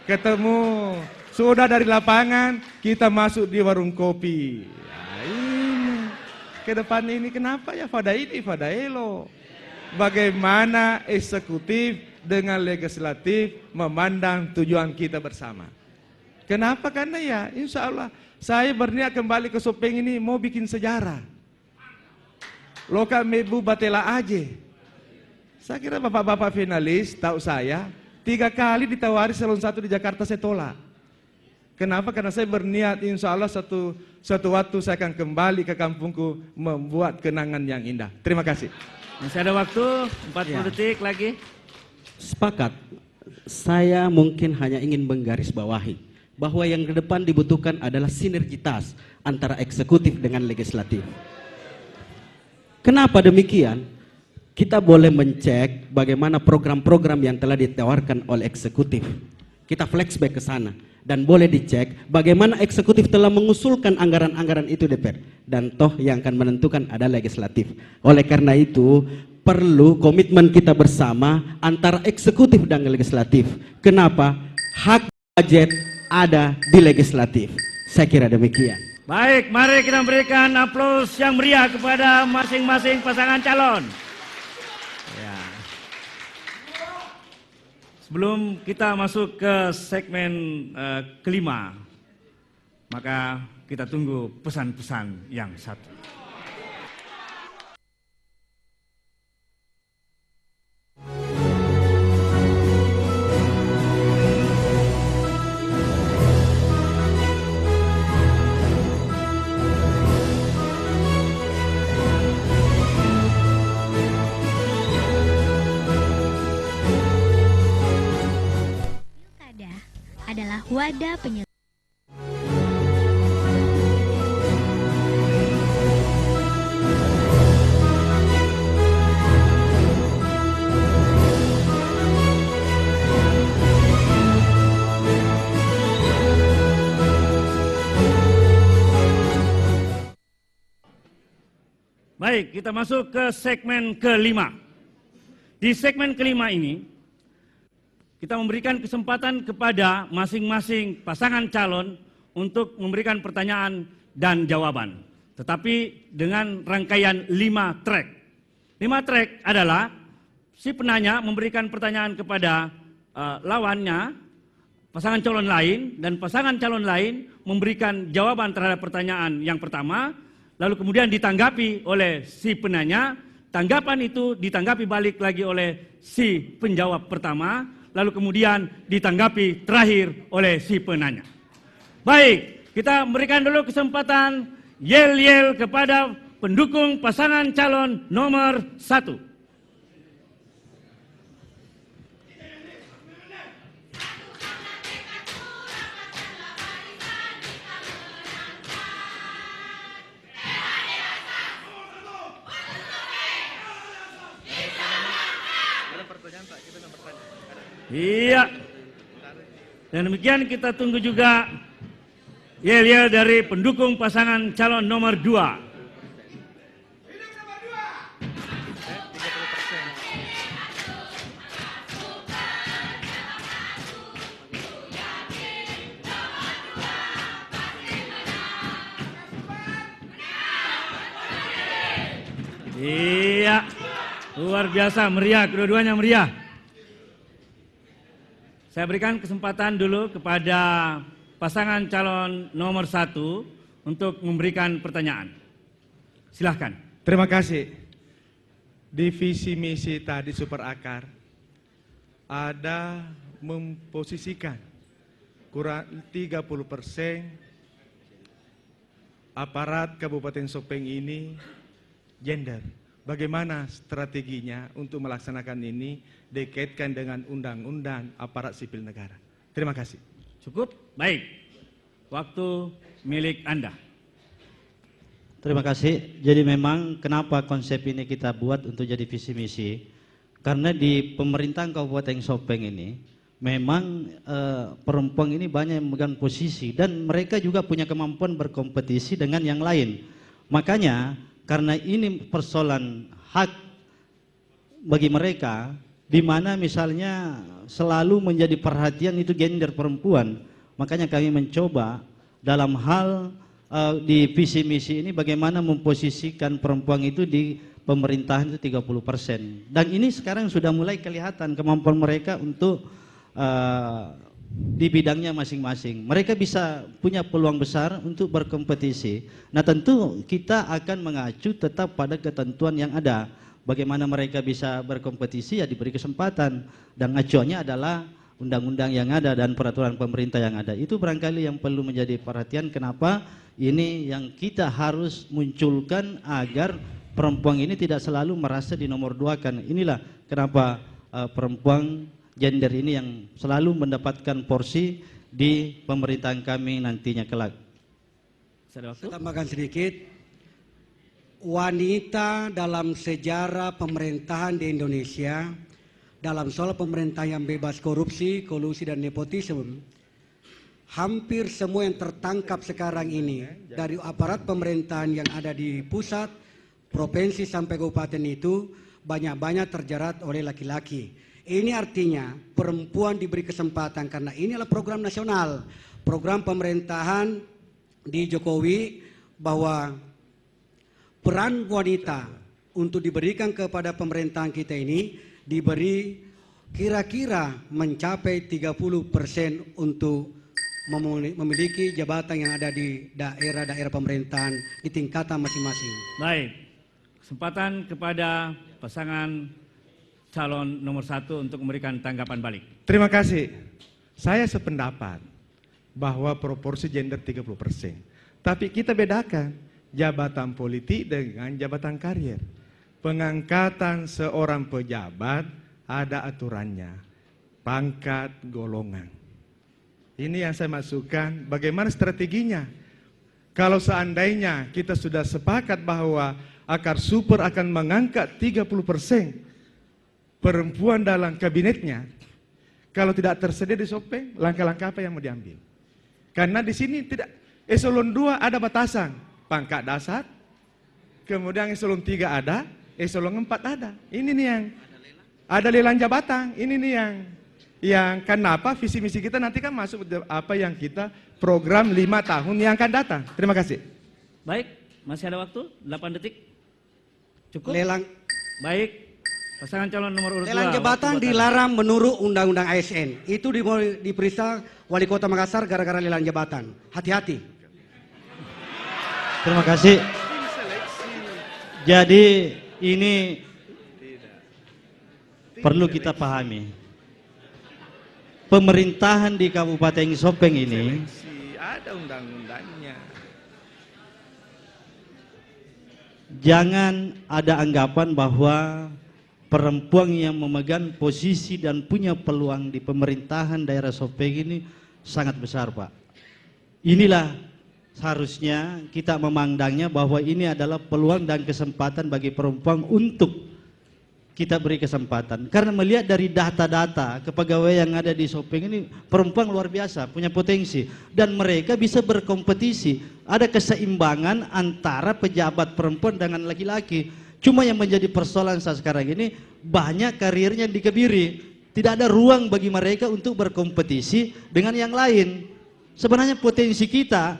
Ketemu sudah dari lapangan kita masuk di warung kopi. Ke depan ini kenapa ya Fadailo? Bagaimana eksekutif dengan legislatif memandang tujuan kita bersama. Kenapa? Karena ya insya Allah saya berniat kembali ke Sopeng ini mau bikin sejarah. Lokal Mebu Batela Aje. Saya kira bapak-bapak finalis tahu saya 3 kali ditawari salon 1 di Jakarta saya tolak. Kenapa? Karena saya berniat insya Allah satu waktu saya akan kembali ke kampungku membuat kenangan yang indah. Terima kasih. Masih ada waktu 40 detik lagi. Sepakat. Saya mungkin hanya ingin menggarisbawahi bahwa yang ke depan dibutuhkan adalah sinergitas antara eksekutif dengan legislatif. Kenapa demikian? Kita boleh mencek bagaimana program-program yang telah ditawarkan oleh eksekutif. Kita flashback ke sana. Dan boleh dicek bagaimana eksekutif telah mengusulkan anggaran-anggaran itu DPR. Dan toh yang akan menentukan adalah legislatif. Oleh karena itu perlu komitmen kita bersama antara eksekutif dan legislatif. Kenapa? Hak budget ada di legislatif. Saya kira demikian. Baik, mari kita berikan aplaus yang meriah kepada masing-masing pasangan calon. Ya. Sebelum kita masuk ke segmen kelima, maka kita tunggu pesan-pesan yang satu. Adalah wadah penyelesaian. Baik, kita masuk ke segmen kelima. Di segmen kelima ini, kita memberikan kesempatan kepada masing-masing pasangan calon untuk memberikan pertanyaan dan jawaban. Tetapi dengan rangkaian 5 track. 5 track adalah si penanya memberikan pertanyaan kepada lawannya, pasangan calon lain, dan pasangan calon lain memberikan jawaban terhadap pertanyaan yang pertama, lalu kemudian ditanggapi oleh si penanya, tanggapan itu ditanggapi balik lagi oleh si penjawab pertama, lalu kemudian ditanggapi terakhir oleh si penanya. Baik, kita berikan dulu kesempatan yel-yel kepada pendukung pasangan calon nomor 1. Iya. Dan demikian kita tunggu juga yel-yel dari pendukung pasangan calon nomor 2. Iya. Luar biasa meriah, kedua-duanya meriah. Saya berikan kesempatan dulu kepada pasangan calon nomor 1 untuk memberikan pertanyaan. Silahkan. Terima kasih. Di visi misi tadi Super Akar ada memposisikan kurang 30% aparat Kabupaten Sopeng ini gender. Bagaimana strateginya untuk melaksanakan ini dikaitkan dengan undang-undang aparat sipil negara? Terima kasih. Cukup? Baik. Waktu milik Anda. Terima kasih. Jadi memang kenapa konsep ini kita buat untuk jadi visi misi? Karena di pemerintahan Kabupaten Sopeng ini memang perempuan ini banyak yang memegang posisi dan mereka juga punya kemampuan berkompetisi dengan yang lain. Makanya karena ini persoalan hak bagi mereka, di mana misalnya selalu menjadi perhatian itu gender perempuan. Makanya kami mencoba dalam hal di visi misi ini bagaimana memposisikan perempuan itu di pemerintahan itu 30%. Dan ini sekarang sudah mulai kelihatan kemampuan mereka untuk di bidangnya masing-masing. Mereka bisa punya peluang besar untuk berkompetisi. Nah tentu kita akan mengacu tetap pada ketentuan yang ada. Bagaimana mereka bisa berkompetisi ya diberi kesempatan. Dan acuannya adalah undang-undang yang ada dan peraturan pemerintah yang ada. Itu barangkali yang perlu menjadi perhatian kenapa ini yang kita harus munculkan agar perempuan ini tidak selalu merasa di nomor 2 kan. Inilah kenapa perempuan gender ini yang selalu mendapatkan porsi di pemerintahan kami nantinya kelak. Saya tambahkan sedikit, wanita dalam sejarah pemerintahan di Indonesia, dalam soal pemerintahan yang bebas korupsi, kolusi dan nepotisme, hampir semua yang tertangkap sekarang ini dari aparat pemerintahan yang ada di pusat, provinsi sampai kabupaten itu banyak-banyak terjerat oleh laki-laki. Ini artinya perempuan diberi kesempatan karena ini adalah program nasional, program pemerintahan di Jokowi, bahwa peran wanita untuk diberikan kepada pemerintahan kita ini diberi kira-kira mencapai 30% untuk memiliki jabatan yang ada di daerah-daerah pemerintahan di tingkatan masing-masing. Baik, kesempatan kepada pasangan calon nomor 1 untuk memberikan tanggapan balik. Terima kasih. Saya sependapat bahwa proporsi gender 30%. Tapi kita bedakan jabatan politik dengan jabatan karier. Pengangkatan seorang pejabat ada aturannya, pangkat, golongan. Ini yang saya masukkan, bagaimana strateginya. Kalau seandainya kita sudah sepakat bahwa akar super akan mengangkat 30% perempuan dalam kabinetnya, kalau tidak tersedia di Sopeng, langkah-langkah apa yang mau diambil? Karena di sini tidak, eselon 2 ada batasan, pangkat dasar, kemudian eselon 3 ada, eselon 4 ada. Ini nih yang ada lelang jabatan, ini nih yang kenapa visi misi kita nanti kan masuk apa yang kita program 5 tahun yang akan datang. Terima kasih. Baik, masih ada waktu 8 detik. Cukup? Lelang Baik, pasangan calon nomor urut 2. lelang jabatan dilarang menurut Undang-Undang ASN. Itu diperiksa Wali Kota Makassar gara-gara lelang jabatan. Hati-hati. Terima kasih. Jadi ini perlu kita pahami. Pemerintahan di Kabupaten Sopeng ini ada undang-undangnya. Jangan ada anggapan bahwa perempuan yang memegang posisi dan punya peluang di pemerintahan daerah Sopeng ini sangat besar, Pak. Inilah seharusnya kita memandangnya bahwa ini adalah peluang dan kesempatan bagi perempuan untuk kita beri kesempatan. Karena melihat dari data-data kepegawaian yang ada di Sopeng ini, perempuan luar biasa, punya potensi. Dan mereka bisa berkompetisi. Ada keseimbangan antara pejabat perempuan dengan laki-laki. Cuma yang menjadi persoalan saat sekarang ini, banyak karirnya dikebiri. Tidak ada ruang bagi mereka untuk berkompetisi dengan yang lain. Sebenarnya potensi kita,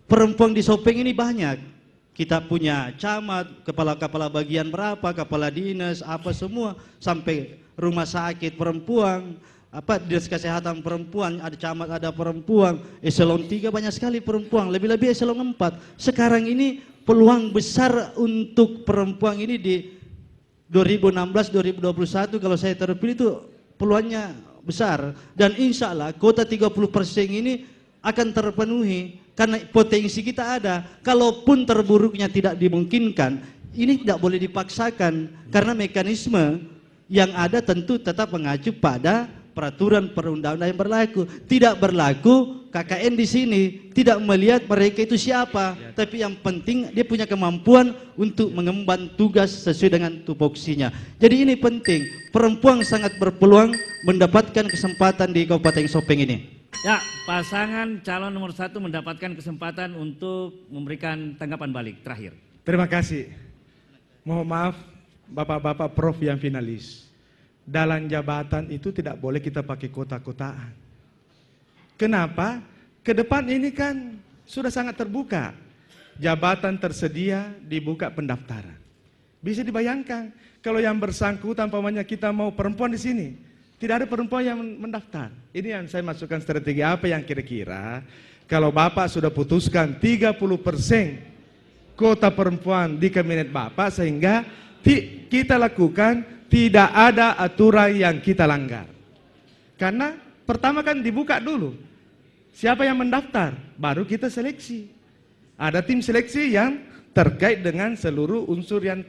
perempuan di Sopeng ini banyak. Kita punya camat, kepala-kepala bagian berapa, kepala dinas, apa semua, sampai rumah sakit perempuan, dinas kesehatan perempuan, ada camat, ada perempuan, eselon 3 banyak sekali perempuan, lebih-lebih eselon 4. Sekarang ini peluang besar untuk perempuan ini di 2016-2021 kalau saya terpilih itu peluangnya besar. Dan insya Allah kota 30% ini akan terpenuhi. Karena potensi kita ada, kalaupun terburuknya tidak dimungkinkan, ini tidak boleh dipaksakan. Karena mekanisme yang ada tentu tetap mengacu pada peraturan perundang-undangan yang berlaku. Tidak berlaku KKN di sini, tidak melihat mereka itu siapa. Tapi yang penting dia punya kemampuan untuk mengemban tugas sesuai dengan tupoksinya. Jadi ini penting, perempuan sangat berpeluang mendapatkan kesempatan di Kabupaten Sopeng ini. Ya, pasangan calon nomor 1 mendapatkan kesempatan untuk memberikan tanggapan balik terakhir. Terima kasih. Mohon maaf Bapak-bapak Prof yang finalis. Dalam jabatan itu tidak boleh kita pakai kota-kotaan. Kenapa? Ke depan ini kan sudah sangat terbuka. Jabatan tersedia, dibuka pendaftaran. Bisa dibayangkan kalau yang bersangkutan umpamanya kita mau perempuan di sini. Tidak ada perempuan yang mendaftar. Ini yang saya masukkan strategi apa yang kira-kira kalau Bapak sudah putuskan 30% kota perempuan di kabinet Bapak sehingga kita lakukan tidak ada aturan yang kita langgar. Karena pertama kan dibuka dulu. Siapa yang mendaftar? Baru kita seleksi. Ada tim seleksi yang terkait dengan seluruh unsur yang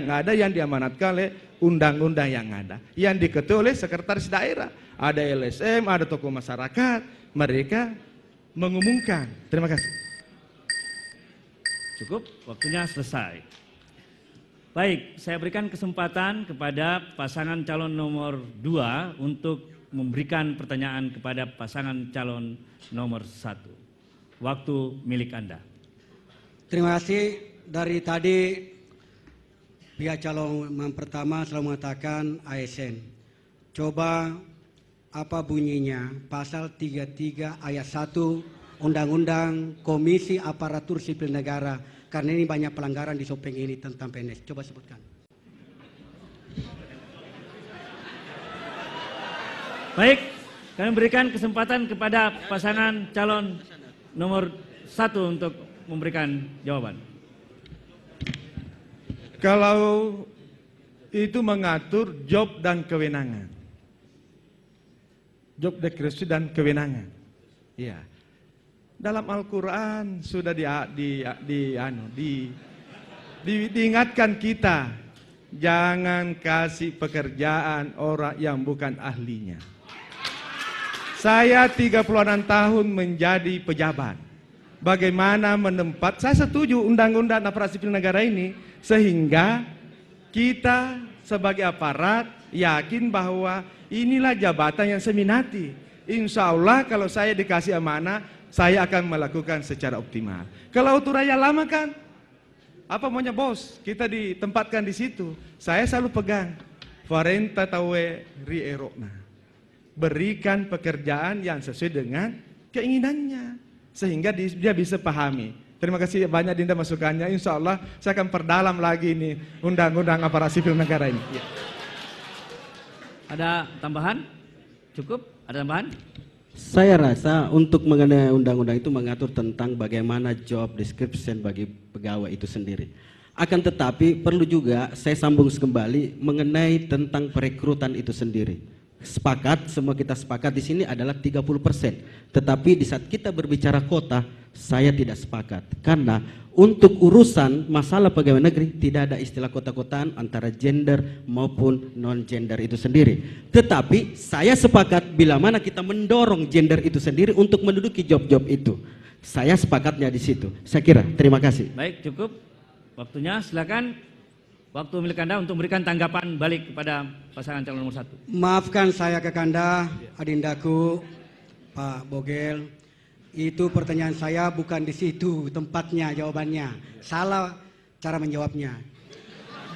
ada yang diamanatkan oleh undang-undang yang ada, yang diketuai oleh sekretaris daerah, ada LSM, ada tokoh masyarakat, mereka mengumumkan. Terima kasih. Cukup, waktunya selesai. Baik, saya berikan kesempatan kepada pasangan calon nomor 2 untuk memberikan pertanyaan kepada pasangan calon nomor 1. Waktu milik Anda. Terima kasih. Dari tadi pihak calon yang pertama selalu mengatakan ASN. Coba apa bunyinya pasal 33 ayat 1 Undang-Undang Komisi Aparatur Sipil Negara, karena ini banyak pelanggaran di Sopeng ini tentang PNS. Coba sebutkan. Baik, kami berikan kesempatan kepada pasangan calon nomor 1 untuk memberikan jawaban. Kalau itu mengatur job dan kewenangan. Job deskripsi dan kewenangan. Ya. Dalam Al-Quran sudah diingatkan kita, jangan kasih pekerjaan orang yang bukan ahlinya. Saya 36 tahun menjadi pejabat. Bagaimana saya setuju undang-undang aparatur sipil negara ini, sehingga kita sebagai aparat yakin bahwa inilah jabatan yang saya minati. Insya Allah kalau saya dikasih amanah, saya akan melakukan secara optimal. Kalau autoraya lama kan, apa maunya bos? Kita ditempatkan di situ. Saya selalu pegang. Farenta tawe ri erokna. Berikan pekerjaan yang sesuai dengan keinginannya, sehingga dia bisa pahami. Terima kasih banyak Dinda masukannya. Insya Allah saya akan perdalam lagi ini undang-undang aparatur sipil negara ini. Ya. Ada tambahan? Cukup? Ada tambahan? Saya rasa untuk mengenai undang-undang itu mengatur tentang bagaimana job description bagi pegawai itu sendiri. Akan tetapi perlu juga saya sambung kembali mengenai tentang perekrutan itu sendiri. Sepakat, semua kita sepakat di sini adalah 30%. Tetapi di saat kita berbicara kota, saya tidak sepakat. Karena untuk urusan masalah pegawai negeri tidak ada istilah kota-kotaan antara gender maupun non-gender itu sendiri. Tetapi saya sepakat bila mana kita mendorong gender itu sendiri untuk menduduki job-job itu. Saya sepakatnya di situ. Saya kira. Terima kasih. Baik, cukup. Waktunya silakan. Waktu milik Anda untuk memberikan tanggapan balik kepada pasangan calon nomor 1. Maafkan saya Kakanda, adindaku, Pak Bogel. Itu pertanyaan saya bukan di situ tempatnya jawabannya. Salah cara menjawabnya.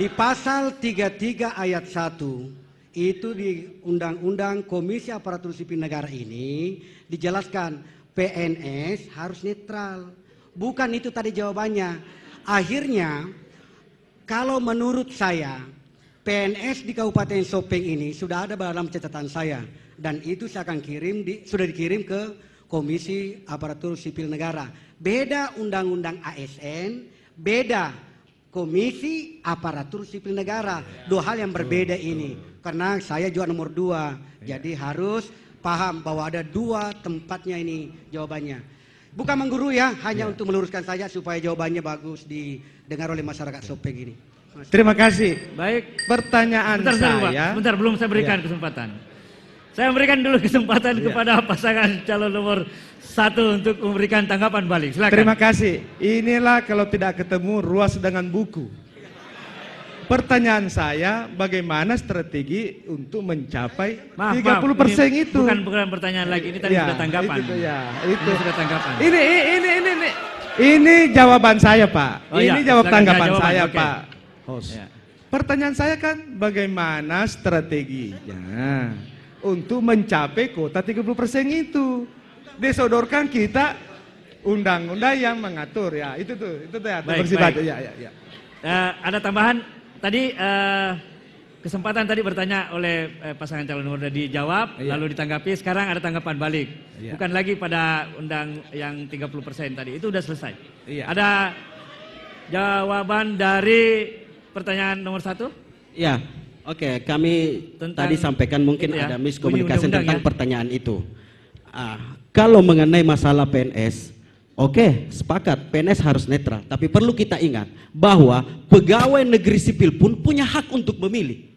Di pasal 33 ayat 1 itu di Undang-Undang Komisi Aparatur Sipil Negara ini dijelaskan PNS harus netral. Bukan itu tadi jawabannya. Akhirnya kalau menurut saya PNS di Kabupaten Sopeng ini sudah ada dalam catatan saya, dan itu saya akan sudah dikirim ke Komisi Aparatur Sipil Negara. Beda Undang-Undang ASN, beda Komisi Aparatur Sipil Negara. Dua hal yang berbeda ini. Karena saya juga nomor 2, jadi harus paham bahwa ada dua tempatnya ini jawabannya. Bukan menggurui ya, hanya untuk meluruskan saja supaya jawabannya bagus didengar oleh masyarakat Sopeng ini. Terima kasih. Baik. Pertanyaan saya. Sebentar, belum saya berikan kesempatan. Saya memberikan dulu kesempatan kepada pasangan calon nomor 1 untuk memberikan tanggapan balik. Silakan. Terima kasih. Inilah kalau tidak ketemu ruas dengan buku. Pertanyaan saya, bagaimana strategi untuk mencapai 30% itu? Bukan pertanyaan lagi, ini tadi sudah tanggapan. Itu sudah tanggapan. Ini jawaban saya, Pak. Oh, ini ya, jawab tanggapan jawaban, saya, okay. Pak. Host. Ya. Pertanyaan saya kan, bagaimana strateginya untuk mencapai kuota 30% itu? Disodorkan kita undang-undang yang mengatur ya. Itu ya. Baik. Ya. Ada tambahan? Tadi kesempatan tadi bertanya oleh pasangan calon nomor sudah dijawab, lalu ditanggapi. Sekarang ada tanggapan balik. Bukan lagi pada undang yang 30% tadi. Itu sudah selesai. Ada jawaban dari pertanyaan nomor 1? Ya. Oke, kami tadi sampaikan mungkin ada miskomunikasi tentang pertanyaan itu. Kalau mengenai masalah PNS, oke, sepakat PNS harus netral. Tapi perlu kita ingat bahwa pegawai negeri sipil pun punya hak untuk memilih.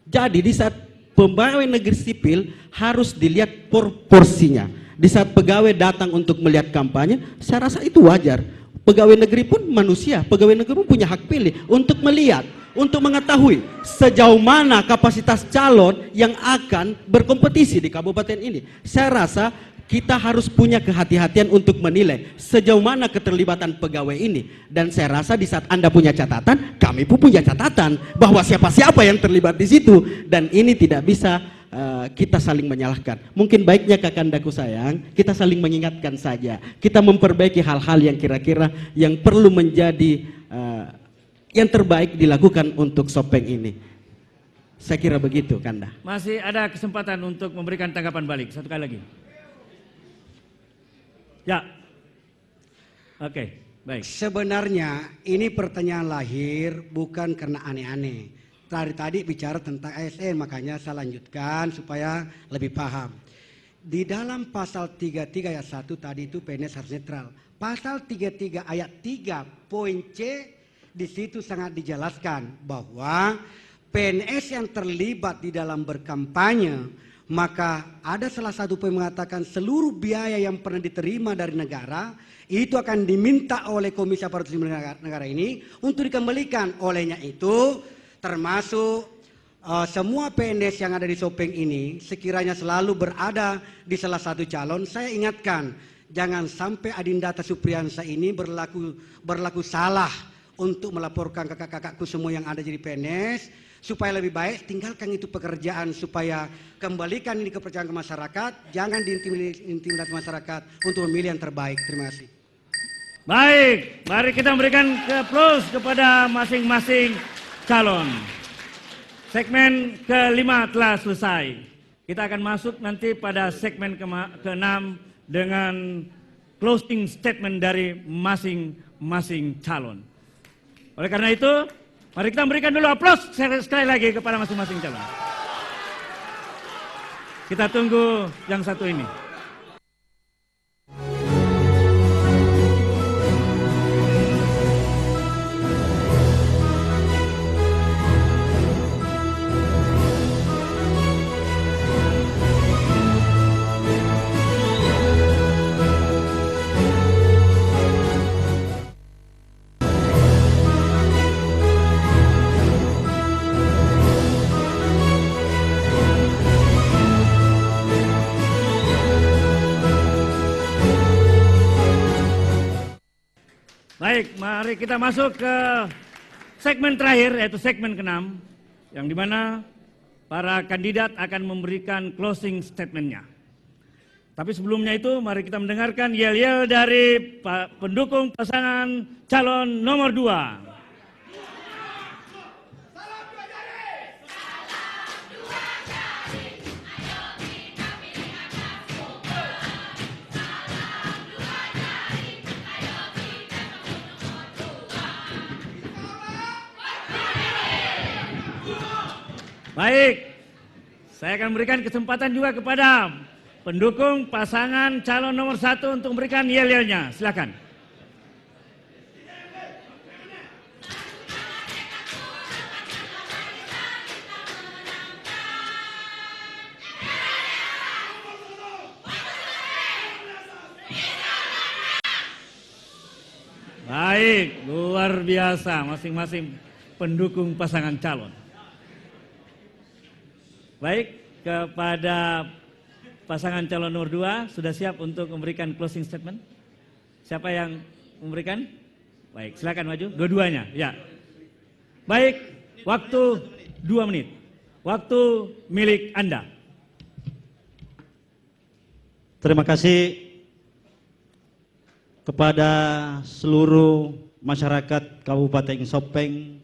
Jadi di saat pegawai negeri sipil harus dilihat porsinya. Di saat pegawai datang untuk melihat kampanye, saya rasa itu wajar. Pegawai negeri pun manusia, pegawai negeri pun punya hak pilih untuk melihat untuk mengetahui sejauh mana kapasitas calon yang akan berkompetisi di kabupaten ini. Saya rasa kita harus punya kehati-hatian untuk menilai sejauh mana keterlibatan pegawai ini. Dan saya rasa di saat Anda punya catatan, kami pun punya catatan bahwa siapa-siapa yang terlibat di situ. Dan ini tidak bisa kita saling menyalahkan. Mungkin baiknya Kakandaku sayang, kita saling mengingatkan saja. Kita memperbaiki hal-hal yang kira-kira yang perlu menjadi yang terbaik dilakukan untuk Sopeng ini. Saya kira begitu, Kanda. Masih ada kesempatan untuk memberikan tanggapan balik. Satu kali lagi. Ya. Oke, baik. Sebenarnya ini pertanyaan lahir bukan karena aneh-aneh. Tadi bicara tentang ASN, makanya saya lanjutkan supaya lebih paham. Di dalam pasal 33 ayat 1 tadi itu PNS harus netral. Pasal 33 ayat 3 poin C di situ sangat dijelaskan bahwa PNS yang terlibat di dalam berkampanye, maka ada salah satu poin mengatakan seluruh biaya yang pernah diterima dari negara itu akan diminta oleh Komisi Aparatur Sipil Negara ini untuk dikembalikan. Olehnya itu termasuk semua PNS yang ada di Sopeng ini sekiranya selalu berada di salah satu calon. Saya ingatkan, jangan sampai Adindata Supriyansa ini berlaku salah untuk melaporkan kakak-kakakku semua yang ada jadi PNS, supaya lebih baik tinggalkan itu pekerjaan, supaya kembalikan ini kepercayaan ke masyarakat, jangan diintimidasi masyarakat untuk memilih yang terbaik. Terima kasih. Baik, mari kita memberikan plus kepada masing-masing calon. Segmen ke-5 telah selesai. Kita akan masuk nanti pada segmen ke-6 dengan closing statement dari masing-masing calon. Oleh karena itu, mari kita berikan dulu aplaus sekali lagi kepada masing-masing calon. Kita tunggu yang satu ini. Baik, mari kita masuk ke segmen terakhir, yaitu segmen ke-6, yang dimana para kandidat akan memberikan closing statementnya. Tapi sebelumnya itu, mari kita mendengarkan yel-yel dari pendukung pasangan calon nomor 2. Baik, saya akan memberikan kesempatan juga kepada pendukung pasangan calon nomor 1 untuk memberikan yel-yelnya. Silakan. Baik, luar biasa masing-masing pendukung pasangan calon. Baik, kepada pasangan calon nomor 2 sudah siap untuk memberikan closing statement? Siapa yang memberikan? Baik, silakan maju. Dua-duanya, ya. Baik, waktu 2 menit. Waktu milik Anda. Terima kasih kepada seluruh masyarakat Kabupaten Sopeng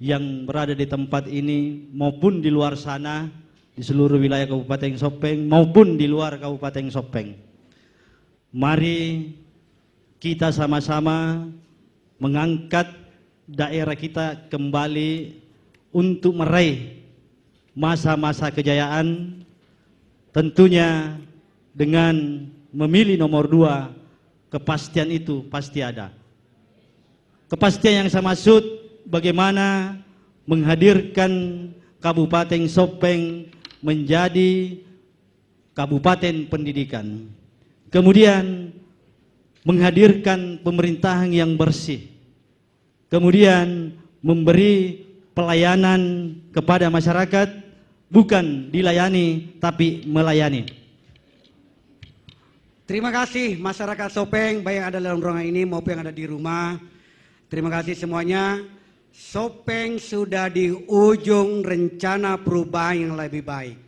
yang berada di tempat ini maupun di luar sana, di seluruh wilayah Kabupaten Sopeng maupun di luar Kabupaten Sopeng. Mari kita sama-sama mengangkat daerah kita kembali untuk meraih masa-masa kejayaan, tentunya dengan memilih nomor 2, kepastian itu pasti ada. Kepastian yang saya maksud bagaimana menghadirkan Kabupaten Sopeng menjadi kabupaten pendidikan. Kemudian menghadirkan pemerintahan yang bersih. Kemudian memberi pelayanan kepada masyarakat, bukan dilayani tapi melayani. Terima kasih masyarakat Sopeng, baik yang ada dalam ruangan ini maupun yang ada di rumah. Terima kasih semuanya. Sopeng sudah di ujung rencana perubahan yang lebih baik.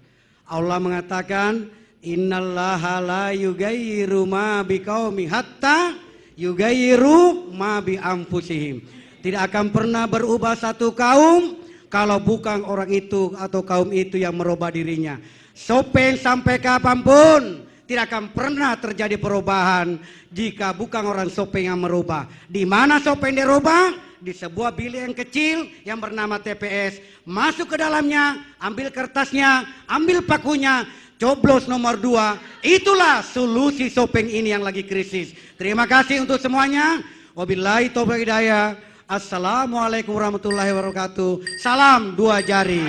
Allah mengatakan, innallaha la yugayyiru ma biqaumin hatta yugayyiru ma bi anfusihim. Tidak akan pernah berubah satu kaum kalau bukan orang itu atau kaum itu yang merubah dirinya. Sopeng sampai kapanpun tidak akan pernah terjadi perubahan jika bukan orang Sopeng yang merubah. Di mana Sopeng dirubah? Di sebuah bilik yang kecil yang bernama TPS. Masuk ke dalamnya, ambil kertasnya, ambil pakunya, coblos nomor 2. Itulah solusi Sopeng ini yang lagi krisis. Terima kasih untuk semuanya. Wabillahi taufiq hidayah. Assalamualaikum warahmatullahi wabarakatuh. Salam 2 jari.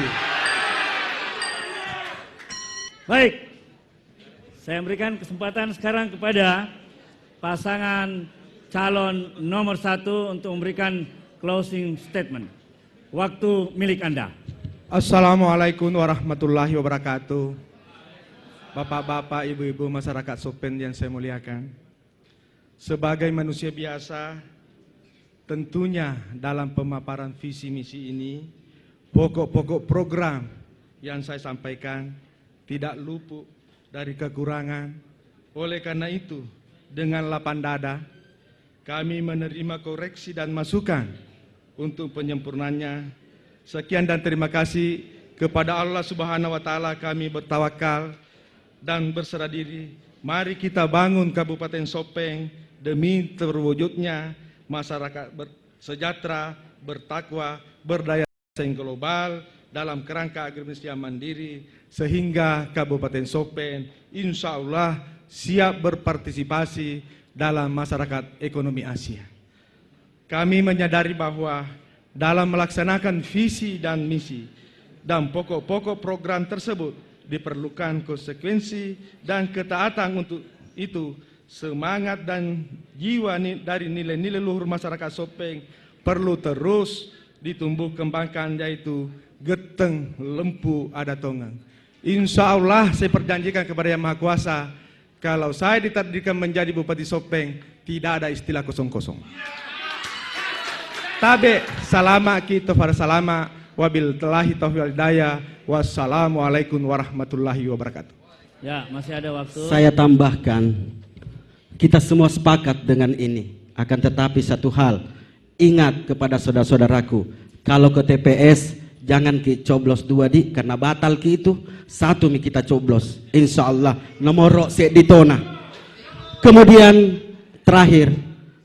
Baik, saya memberikan kesempatan sekarang kepada pasangan calon nomor 1 untuk memberikan closing statement. Waktu milik Anda. Assalamualaikum warahmatullahi wabarakatuh. Bapak-bapak, ibu-ibu masyarakat Sopeng yang saya muliakan. Sebagai manusia biasa, tentunya dalam pemaparan visi misi ini, pokok-pokok program yang saya sampaikan tidak luput dari kekurangan. Oleh karena itu, dengan lapang dada, kami menerima koreksi dan masukan untuk penyempurnaannya. Sekian dan terima kasih. Kepada Allah Subhanahu wa Ta'ala kami bertawakal dan berserah diri. Mari kita bangun Kabupaten Sopeng demi terwujudnya masyarakat sejahtera, bertakwa, berdaya saing global dalam kerangka agraris yang mandiri, sehingga Kabupaten Sopeng insya Allah siap berpartisipasi dalam masyarakat ekonomi Asia. Kami menyadari bahwa dalam melaksanakan visi dan misi dan pokok-pokok program tersebut diperlukan konsekuensi dan ketaatan. Untuk itu semangat dan jiwa dari nilai-nilai luhur masyarakat Sopeng perlu terus ditumbuh kembangkan, yaitu geteng, lempu, ada tongang. Insya Allah saya perjanjikan kepada Yang Maha Kuasa, kalau saya ditakdirkan menjadi Bupati Sopeng, tidak ada istilah kosong-kosong. Tabe salama kita pada salama wabil telahi taufiq hidayah. Wassalamualaikum warahmatullahi wabarakatuh. Ya, masih ada waktu. Saya tambahkan, kita semua sepakat dengan ini. Akan tetapi satu hal, ingat kepada saudara-saudaraku, kalau ke TPS jangan ki coblos 2 di, karena batal ki itu 1 mi kita coblos. Insya Allah nomor se ditona. Kemudian terakhir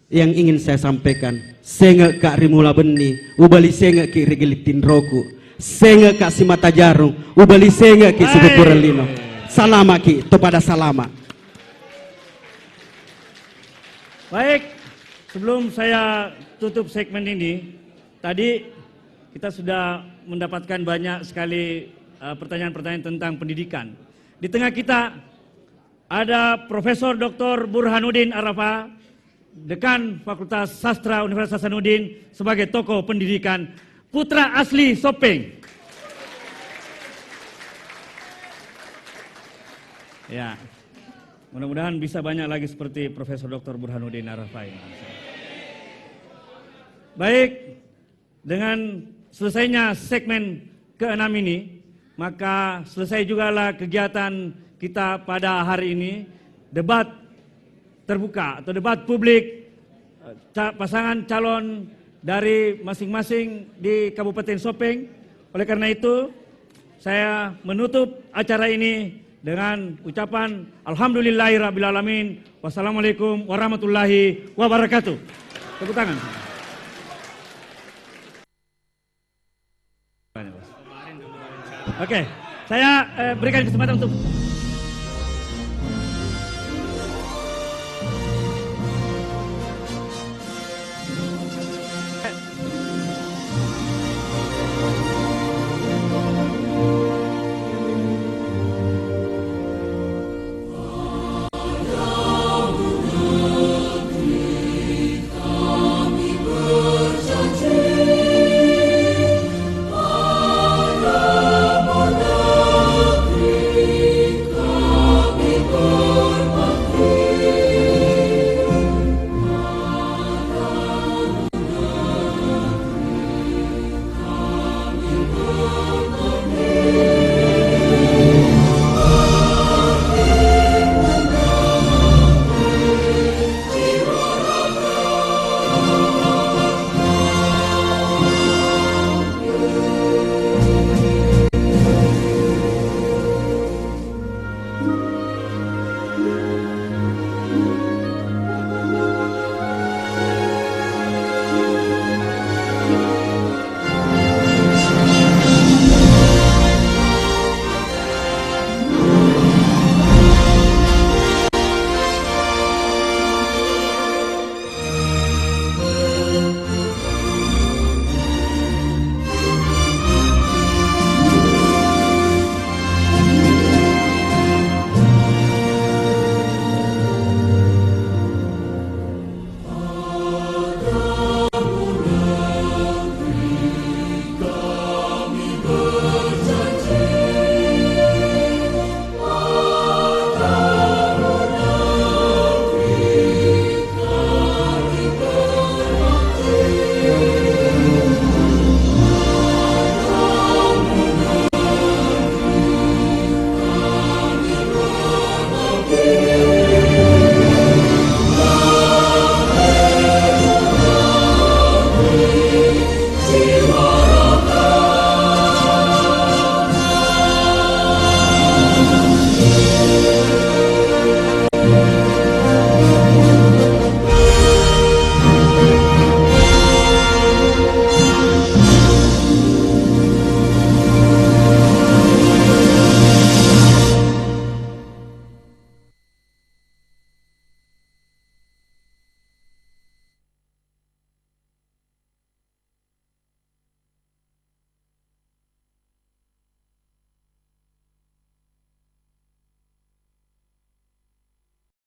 yang ingin saya sampaikan, senge kak rimula beni, ubali senge ki rigilitin roku, senge kak simata jarung, ubali senge ki sibupurelino. Salama ki, topada salama. Baik, sebelum saya tutup segmen ini, tadi kita sudah mendapatkan banyak sekali pertanyaan-pertanyaan tentang pendidikan. Di tengah kita ada Profesor Dr. Burhanuddin Arafa, Dekan Fakultas Sastra Universitas Hasanuddin, sebagai tokoh pendidikan, putra asli Sopeng. Ya, mudah-mudahan bisa banyak lagi seperti Profesor Dr. Burhanuddin Arafa ini. Baik, dengan selesainya segmen ke-6 ini, maka selesai jugalah kegiatan kita pada hari ini, debat terbuka atau debat publik pasangan calon dari masing-masing di Kabupaten Sopeng. Oleh karena itu, saya menutup acara ini dengan ucapan alhamdulillahirabbil alamin. Wassalamualaikum warahmatullahi wabarakatuh. Tepuk tangan. Oke, saya berikan kesempatan untuk